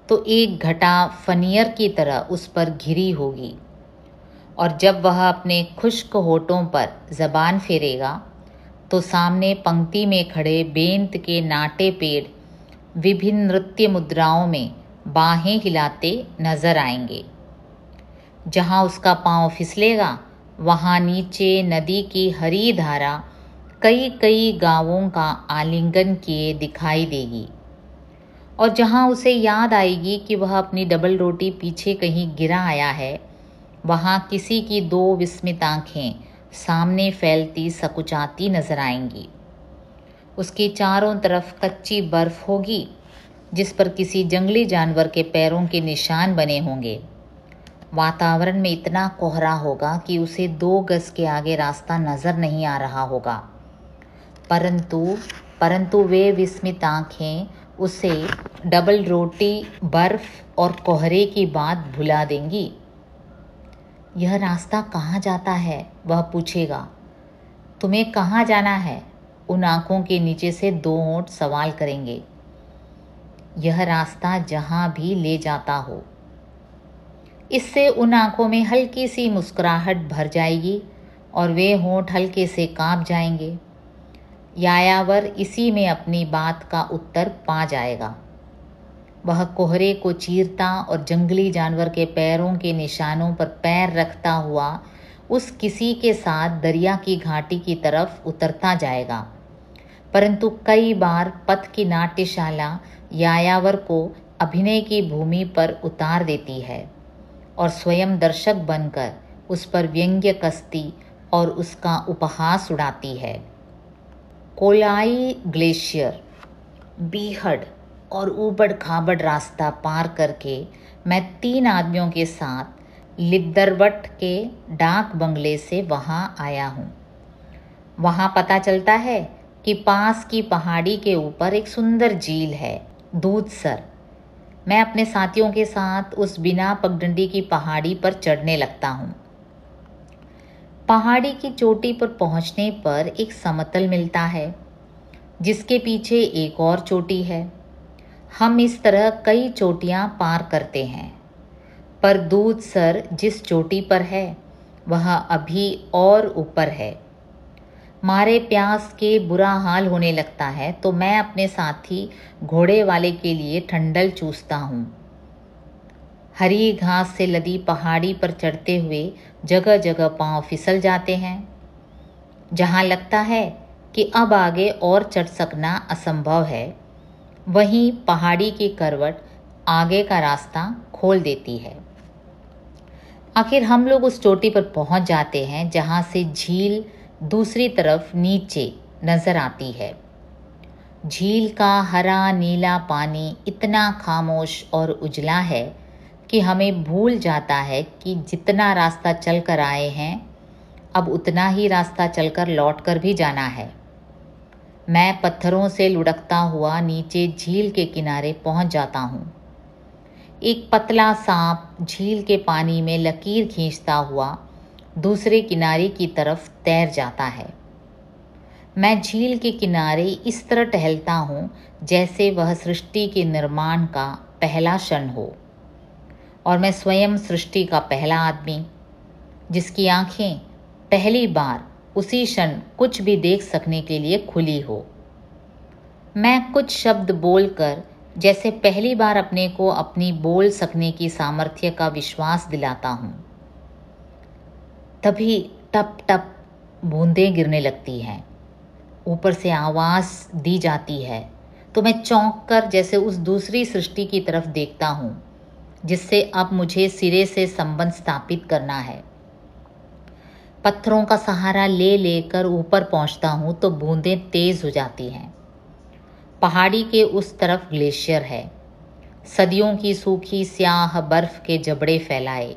तो एक घटा फनियर की तरह उस पर घिरी होगी, और जब वह अपने खुश्क होठों पर ज़बान फेरेगा तो सामने पंक्ति में खड़े बेंत के नाटे पेड़ विभिन्न नृत्य मुद्राओं में बाहें हिलाते नजर आएंगे। जहाँ उसका पांव फिसलेगा वहाँ नीचे नदी की हरी धारा कई कई गांवों का आलिंगन किए दिखाई देगी, और जहाँ उसे याद आएगी कि वह अपनी डबल रोटी पीछे कहीं गिरा आया है, वहाँ किसी की दो विस्मित आँखें सामने फैलती सकुचाती नजर आएंगी। उसके चारों तरफ कच्ची बर्फ होगी जिस पर किसी जंगली जानवर के पैरों के निशान बने होंगे। वातावरण में इतना कोहरा होगा कि उसे 2 गज के आगे रास्ता नजर नहीं आ रहा होगा, परंतु वे विस्मित आँखें उसे डबल रोटी, बर्फ और कोहरे की बात भुला देंगी। यह रास्ता कहाँ जाता है वह पूछेगा। तुम्हें कहाँ जाना है, उन आँखों के नीचे से 2 होंठ सवाल करेंगे। यह रास्ता जहाँ भी ले जाता हो। इससे उन आँखों में हल्की सी मुस्कुराहट भर जाएगी और वे होंठ हल्के से कांप जाएंगे। यायावर इसी में अपनी बात का उत्तर पा जाएगा। वह कोहरे को चीरता और जंगली जानवर के पैरों के निशानों पर पैर रखता हुआ उस किसी के साथ दरिया की घाटी की तरफ उतरता जाएगा। परंतु कई बार पथ की नाट्यशाला यायावर को अभिनय की भूमि पर उतार देती है और स्वयं दर्शक बनकर उस पर व्यंग्य कसती और उसका उपहास उड़ाती है। कोलाई ग्लेशियर, बीहड़ और ऊबड़ खाबड़ रास्ता पार करके मैं 3 आदमियों के साथ लिद्दरवट के डाक बंगले से वहाँ आया हूँ। वहाँ पता चलता है कि पास की पहाड़ी के ऊपर एक सुंदर झील है, दूधसर। मैं अपने साथियों के साथ उस बिना पगडंडी की पहाड़ी पर चढ़ने लगता हूँ। पहाड़ी की चोटी पर पहुँचने पर एक समतल मिलता है जिसके पीछे एक और चोटी है। हम इस तरह कई चोटियाँ पार करते हैं, पर दूधसर जिस चोटी पर है वह अभी और ऊपर है। मारे प्यास के बुरा हाल होने लगता है तो मैं अपने साथी घोड़े वाले के लिए ठंडल चूसता हूँ। हरी घास से लदी पहाड़ी पर चढ़ते हुए जगह जगह पांव फिसल जाते हैं। जहाँ लगता है कि अब आगे और चढ़ सकना असंभव है, वहीं पहाड़ी की करवट आगे का रास्ता खोल देती है। आखिर हम लोग उस चोटी पर पहुंच जाते हैं जहां से झील दूसरी तरफ नीचे नजर आती है। झील का हरा नीला पानी इतना खामोश और उजला है कि हमें भूल जाता है कि जितना रास्ता चल कर आए हैं अब उतना ही रास्ता चलकर लौट कर भी जाना है। मैं पत्थरों से लुढ़कता हुआ नीचे झील के किनारे पहुंच जाता हूँ। एक पतला सांप झील के पानी में लकीर खींचता हुआ दूसरे किनारे की तरफ तैर जाता है। मैं झील के किनारे इस तरह टहलता हूँ जैसे वह सृष्टि के निर्माण का पहला क्षण हो, और मैं स्वयं सृष्टि का पहला आदमी, जिसकी आंखें पहली बार उसी क्षण कुछ भी देख सकने के लिए खुली हो। मैं कुछ शब्द बोलकर जैसे पहली बार अपने को अपनी बोल सकने की सामर्थ्य का विश्वास दिलाता हूँ। तभी टप टप बूंदें गिरने लगती हैं, ऊपर से आवाज़ दी जाती है, तो मैं चौंक कर जैसे उस दूसरी सृष्टि की तरफ देखता हूँ जिससे अब मुझे सिरे से संबंध स्थापित करना है। पत्थरों का सहारा ले लेकर ऊपर पहुँचता हूँ तो बूंदें तेज़ हो जाती हैं। पहाड़ी के उस तरफ ग्लेशियर है, सदियों की सूखी स्याह बर्फ के जबड़े फैलाए।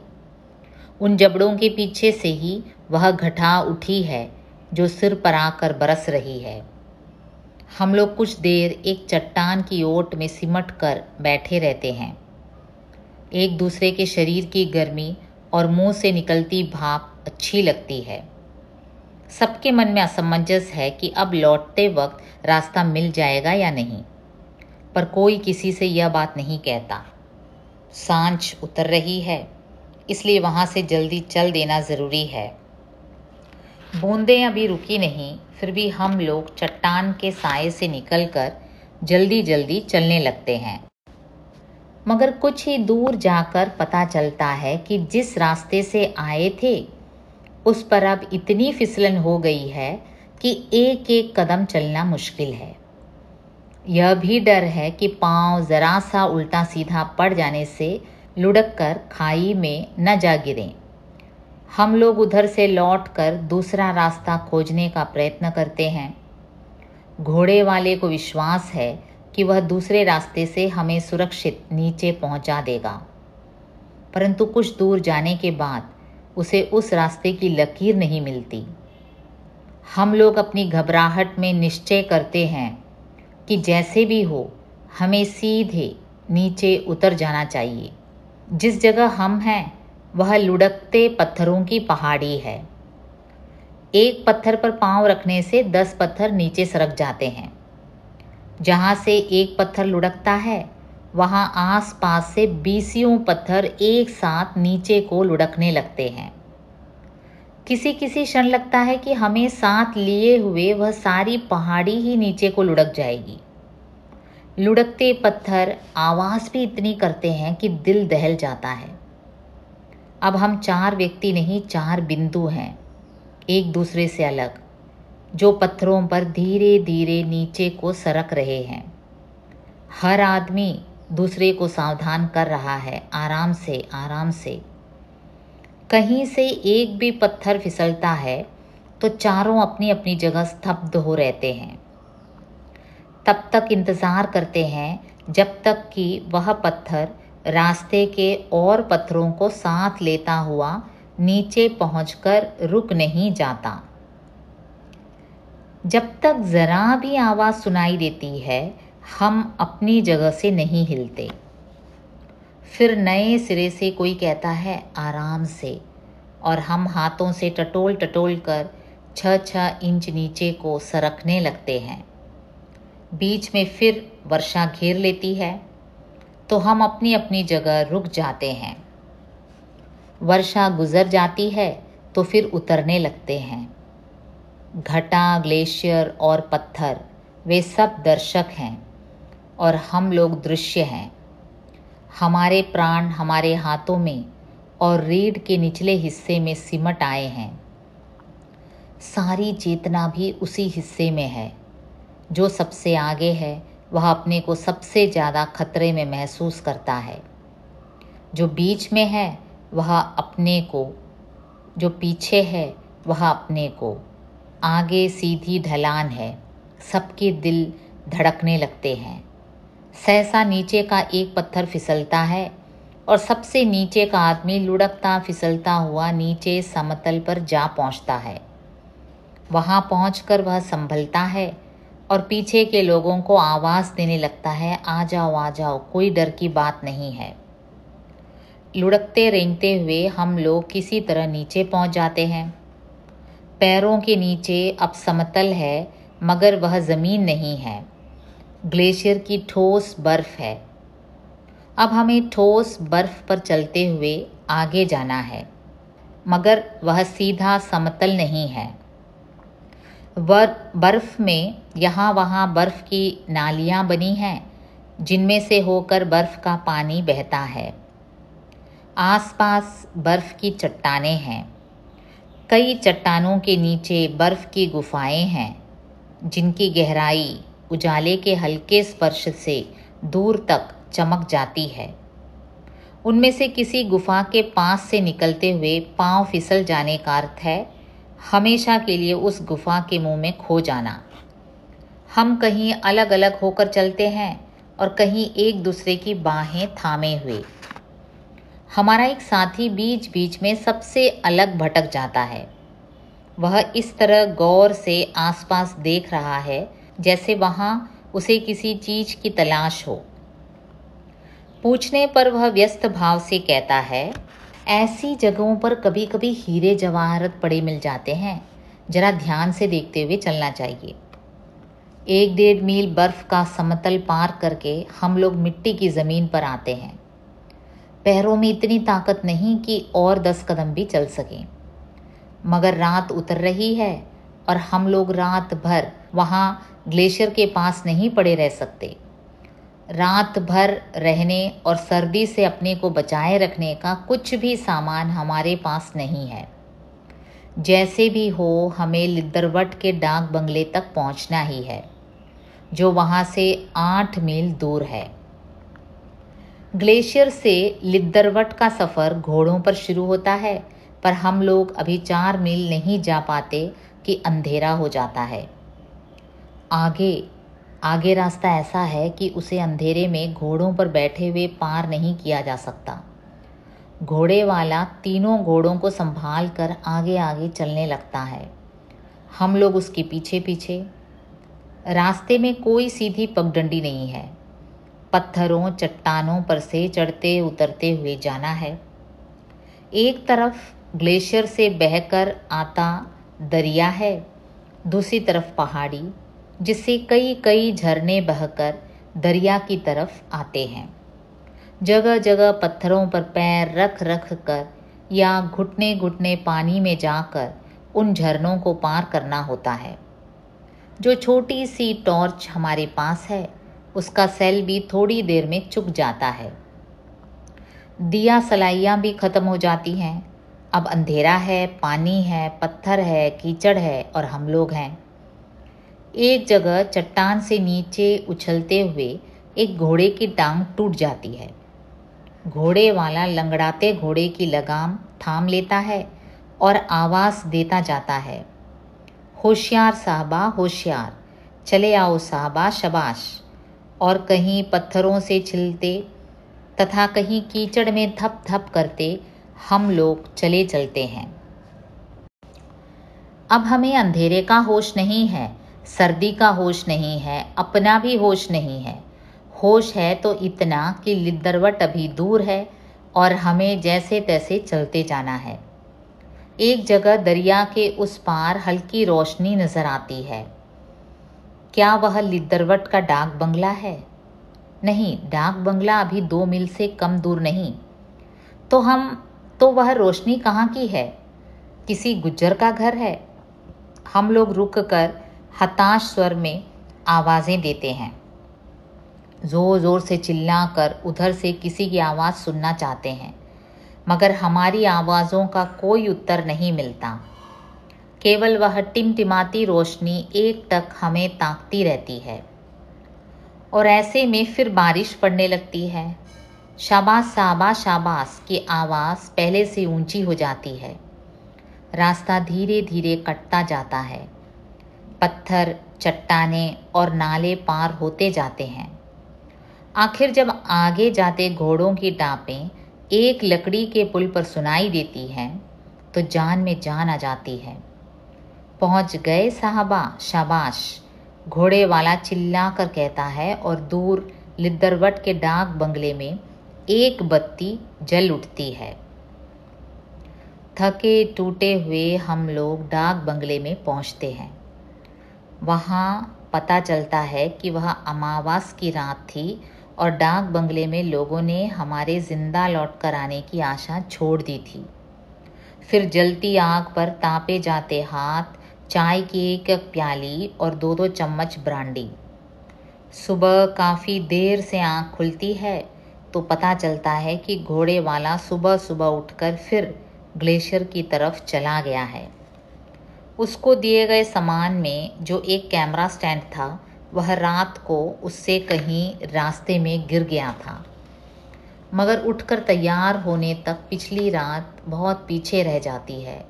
उन जबड़ों के पीछे से ही वह घटा उठी है जो सिर पर आकर बरस रही है। हम लोग कुछ देर एक चट्टान की ओट में सिमट कर बैठे रहते हैं। एक दूसरे के शरीर की गर्मी और मुंह से निकलती भाप अच्छी लगती है। सबके मन में असमंजस है कि अब लौटते वक्त रास्ता मिल जाएगा या नहीं, पर कोई किसी से यह बात नहीं कहता। सांझ उतर रही है, इसलिए वहाँ से जल्दी चल देना ज़रूरी है। बूंदें अभी रुकी नहीं, फिर भी हम लोग चट्टान के साए से निकलकर जल्दी जल्दी चलने लगते हैं। मगर कुछ ही दूर जाकर पता चलता है कि जिस रास्ते से आए थे उस पर अब इतनी फिसलन हो गई है कि एक एक कदम चलना मुश्किल है। यह भी डर है कि पाँव ज़रा सा उल्टा सीधा पड़ जाने से लुढ़क कर खाई में न जा गिरें। हम लोग उधर से लौटकर दूसरा रास्ता खोजने का प्रयत्न करते हैं। घोड़े वाले को विश्वास है कि वह दूसरे रास्ते से हमें सुरक्षित नीचे पहुंचा देगा, परंतु कुछ दूर जाने के बाद उसे उस रास्ते की लकीर नहीं मिलती। हम लोग अपनी घबराहट में निश्चय करते हैं कि जैसे भी हो हमें सीधे नीचे उतर जाना चाहिए। जिस जगह हम हैं वह लुढ़कते पत्थरों की पहाड़ी है। एक पत्थर पर पांव रखने से 10 पत्थर नीचे सरक जाते हैं। जहाँ से एक पत्थर लुढ़कता है वहाँ आस-पास से 20 पत्थर एक साथ नीचे को लुढ़कने लगते हैं। किसी किसी क्षण लगता है कि हमें साथ लिए हुए वह सारी पहाड़ी ही नीचे को लुढ़क जाएगी। लुढ़कते पत्थर आवाज़ भी इतनी करते हैं कि दिल दहल जाता है। अब हम 4 व्यक्ति नहीं 4 बिंदु हैं, एक दूसरे से अलग, जो पत्थरों पर धीरे धीरे नीचे को सरक रहे हैं। हर आदमी दूसरे को सावधान कर रहा है, आराम से आराम से। कहीं से एक भी पत्थर फिसलता है तो चारों अपनी अपनी जगह स्तब्ध हो रहते हैं। तब तक इंतज़ार करते हैं जब तक कि वह पत्थर रास्ते के और पत्थरों को साथ लेता हुआ नीचे पहुंचकर रुक नहीं जाता। जब तक ज़रा भी आवाज़ सुनाई देती है हम अपनी जगह से नहीं हिलते। फिर नए सिरे से कोई कहता है आराम से, और हम हाथों से टटोल टटोल कर 6-6 इंच नीचे को सरकने लगते हैं। बीच में फिर वर्षा घेर लेती है तो हम अपनी अपनी जगह रुक जाते हैं। वर्षा गुजर जाती है तो फिर उतरने लगते हैं। घटा, ग्लेशियर और पत्थर वे सब दर्शक हैं और हम लोग दृश्य हैं। हमारे प्राण हमारे हाथों में और रीढ़ के निचले हिस्से में सिमट आए हैं। सारी चेतना भी उसी हिस्से में है। जो सबसे आगे है वह अपने को सबसे ज़्यादा खतरे में महसूस करता है। जो बीच में है वह अपने को, जो पीछे है वह अपने को। आगे सीधी ढलान है, सबके दिल धड़कने लगते हैं। सहसा नीचे का एक पत्थर फिसलता है और सबसे नीचे का आदमी लुढ़कता फिसलता हुआ नीचे समतल पर जा पहुंचता है। वहां पहुंचकर वह संभलता है और पीछे के लोगों को आवाज़ देने लगता है, आ जाओ, कोई डर की बात नहीं है। लुढ़कते रेंगते हुए हम लोग किसी तरह नीचे पहुंच जाते हैं। पैरों के नीचे अब समतल है मगर वह ज़मीन नहीं है, ग्लेशियर की ठोस बर्फ़ है। अब हमें ठोस बर्फ़ पर चलते हुए आगे जाना है, मगर वह सीधा समतल नहीं है। बर्फ़ में यहाँ वहाँ बर्फ़ की नालियाँ बनी हैं, जिनमें से होकर बर्फ़ का पानी बहता है। आसपास बर्फ़ की चट्टानें हैं। कई चट्टानों के नीचे बर्फ़ की गुफाएं हैं, जिनकी गहराई उजाले के हल्के स्पर्श से दूर तक चमक जाती है। उनमें से किसी गुफा के पास से निकलते हुए पांव फिसल जाने का अर्थ है हमेशा के लिए उस गुफा के मुंह में खो जाना। हम कहीं अलग अलग होकर चलते हैं और कहीं एक दूसरे की बाहें थामे हुए। हमारा एक साथी बीच बीच में सबसे अलग भटक जाता है। वह इस तरह गौर से आसपास देख रहा है जैसे वहाँ उसे किसी चीज़ की तलाश हो। पूछने पर वह व्यस्त भाव से कहता है, ऐसी जगहों पर कभी कभी हीरे जवाहरात पड़े मिल जाते हैं, जरा ध्यान से देखते हुए चलना चाहिए। 1-1.5 मील बर्फ़ का समतल पार करके हम लोग मिट्टी की ज़मीन पर आते हैं। पैरों में इतनी ताकत नहीं कि और 10 कदम भी चल सकें, मगर रात उतर रही है और हम लोग रात भर वहाँ ग्लेशियर के पास नहीं पड़े रह सकते। रात भर रहने और सर्दी से अपने को बचाए रखने का कुछ भी सामान हमारे पास नहीं है। जैसे भी हो हमें लिद्दरवट के डाक बंगले तक पहुंचना ही है, जो वहां से 8 मील दूर है। ग्लेशियर से लिद्दरवट का सफ़र घोड़ों पर शुरू होता है, पर हम लोग अभी 4 मील नहीं जा पाते कि अंधेरा हो जाता है। आगे रास्ता ऐसा है कि उसे अंधेरे में घोड़ों पर बैठे हुए पार नहीं किया जा सकता। घोड़े वाला तीनों घोड़ों को संभाल कर आगे आगे चलने लगता है, हम लोग उसके पीछे पीछे। रास्ते में कोई सीधी पगडंडी नहीं है, पत्थरों चट्टानों पर से चढ़ते उतरते हुए जाना है। एक तरफ ग्लेशियर से बहकर आता दरिया है, दूसरी तरफ पहाड़ी, जिससे कई कई झरने बहकर दरिया की तरफ आते हैं। जगह जगह पत्थरों पर पैर रख रख कर या घुटने घुटने पानी में जाकर उन झरनों को पार करना होता है। जो छोटी सी टॉर्च हमारे पास है, उसका सेल भी थोड़ी देर में चुक जाता है। दिया सलाइयाँ भी ख़त्म हो जाती हैं। अब अंधेरा है, पानी है, पत्थर है, कीचड़ है और हम लोग हैं। एक जगह चट्टान से नीचे उछलते हुए एक घोड़े की टांग टूट जाती है। घोड़े वाला लंगड़ाते घोड़े की लगाम थाम लेता है और आवाज़ देता जाता है, होशियार साहबा होशियार, चले आओ साहबा शबाश। और कहीं पत्थरों से छिलते तथा कहीं कीचड़ में धप धप करते हम लोग चले चलते हैं। अब हमें अंधेरे का होश नहीं है, सर्दी का होश नहीं है, अपना भी होश नहीं है। होश है तो इतना कि लिद्दरवट अभी दूर है और हमें जैसे तैसे चलते जाना है। एक जगह दरिया के उस पार हल्की रोशनी नज़र आती है। क्या वह लिद्दरवट का डाक बंगला है? नहीं, डाक बंगला अभी 2 मील से कम दूर नहीं। तो वह रोशनी कहाँ की है? किसी गुज्जर का घर है? हम लोग रुक कर हताश स्वर में आवाज़ें देते हैं, ज़ोर ज़ोर से चिल्लाकर उधर से किसी की आवाज़ सुनना चाहते हैं, मगर हमारी आवाज़ों का कोई उत्तर नहीं मिलता। केवल वह टिमटिमाती रोशनी एकटक हमें ताकती रहती है। और ऐसे में फिर बारिश पड़ने लगती है। शाबाश शाबाश शाबाश की आवाज़ पहले से ऊंची हो जाती है। रास्ता धीरे धीरे कटता जाता है। पत्थर, चट्टानें और नाले पार होते जाते हैं। आखिर जब आगे जाते घोड़ों की टापें एक लकड़ी के पुल पर सुनाई देती हैं, तो जान में जान आ जाती है। पहुंच गए साहबा शाबाश, घोड़े वाला चिल्ला कर कहता है और दूर लिद्दरवट के डाक बंगले में एक बत्ती जल उठती है। थके टूटे हुए हम लोग डाक बंगले में पहुंचते हैं। वहाँ पता चलता है कि वह अमावस की रात थी और डाक बंगले में लोगों ने हमारे जिंदा लौट कर आने की आशा छोड़ दी थी। फिर जलती आग पर तापे जाते हाथ, चाय की एक एक प्याली और दो दो चम्मच ब्रांडी। सुबह काफ़ी देर से आँख खुलती है तो पता चलता है कि घोड़े वाला सुबह सुबह उठकर फिर ग्लेशियर की तरफ चला गया है। उसको दिए गए सामान में जो एक कैमरा स्टैंड था, वह रात को उससे कहीं रास्ते में गिर गया था, मगर उठकर तैयार होने तक पिछली रात बहुत पीछे रह जाती है।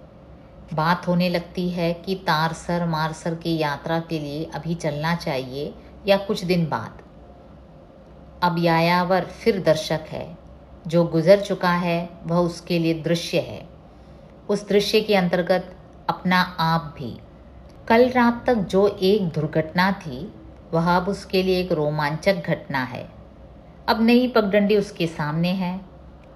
बात होने लगती है कि तारसर मारसर की यात्रा के लिए अभी चलना चाहिए या कुछ दिन बाद। अब यायावर फिर दर्शक है, जो गुजर चुका है वह उसके लिए दृश्य है, उस दृश्य के अंतर्गत अपना आप भी। कल रात तक जो एक दुर्घटना थी वह अब उसके लिए एक रोमांचक घटना है। अब नई पगडंडी उसके सामने है।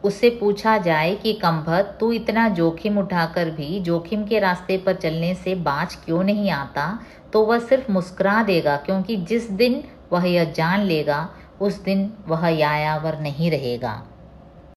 उससे पूछा जाए कि कमबख्त तू इतना जोखिम उठाकर भी जोखिम के रास्ते पर चलने से बाज क्यों नहीं आता, तो वह सिर्फ मुस्कुरा देगा, क्योंकि जिस दिन वह यह जान लेगा उस दिन वह यायावर नहीं रहेगा।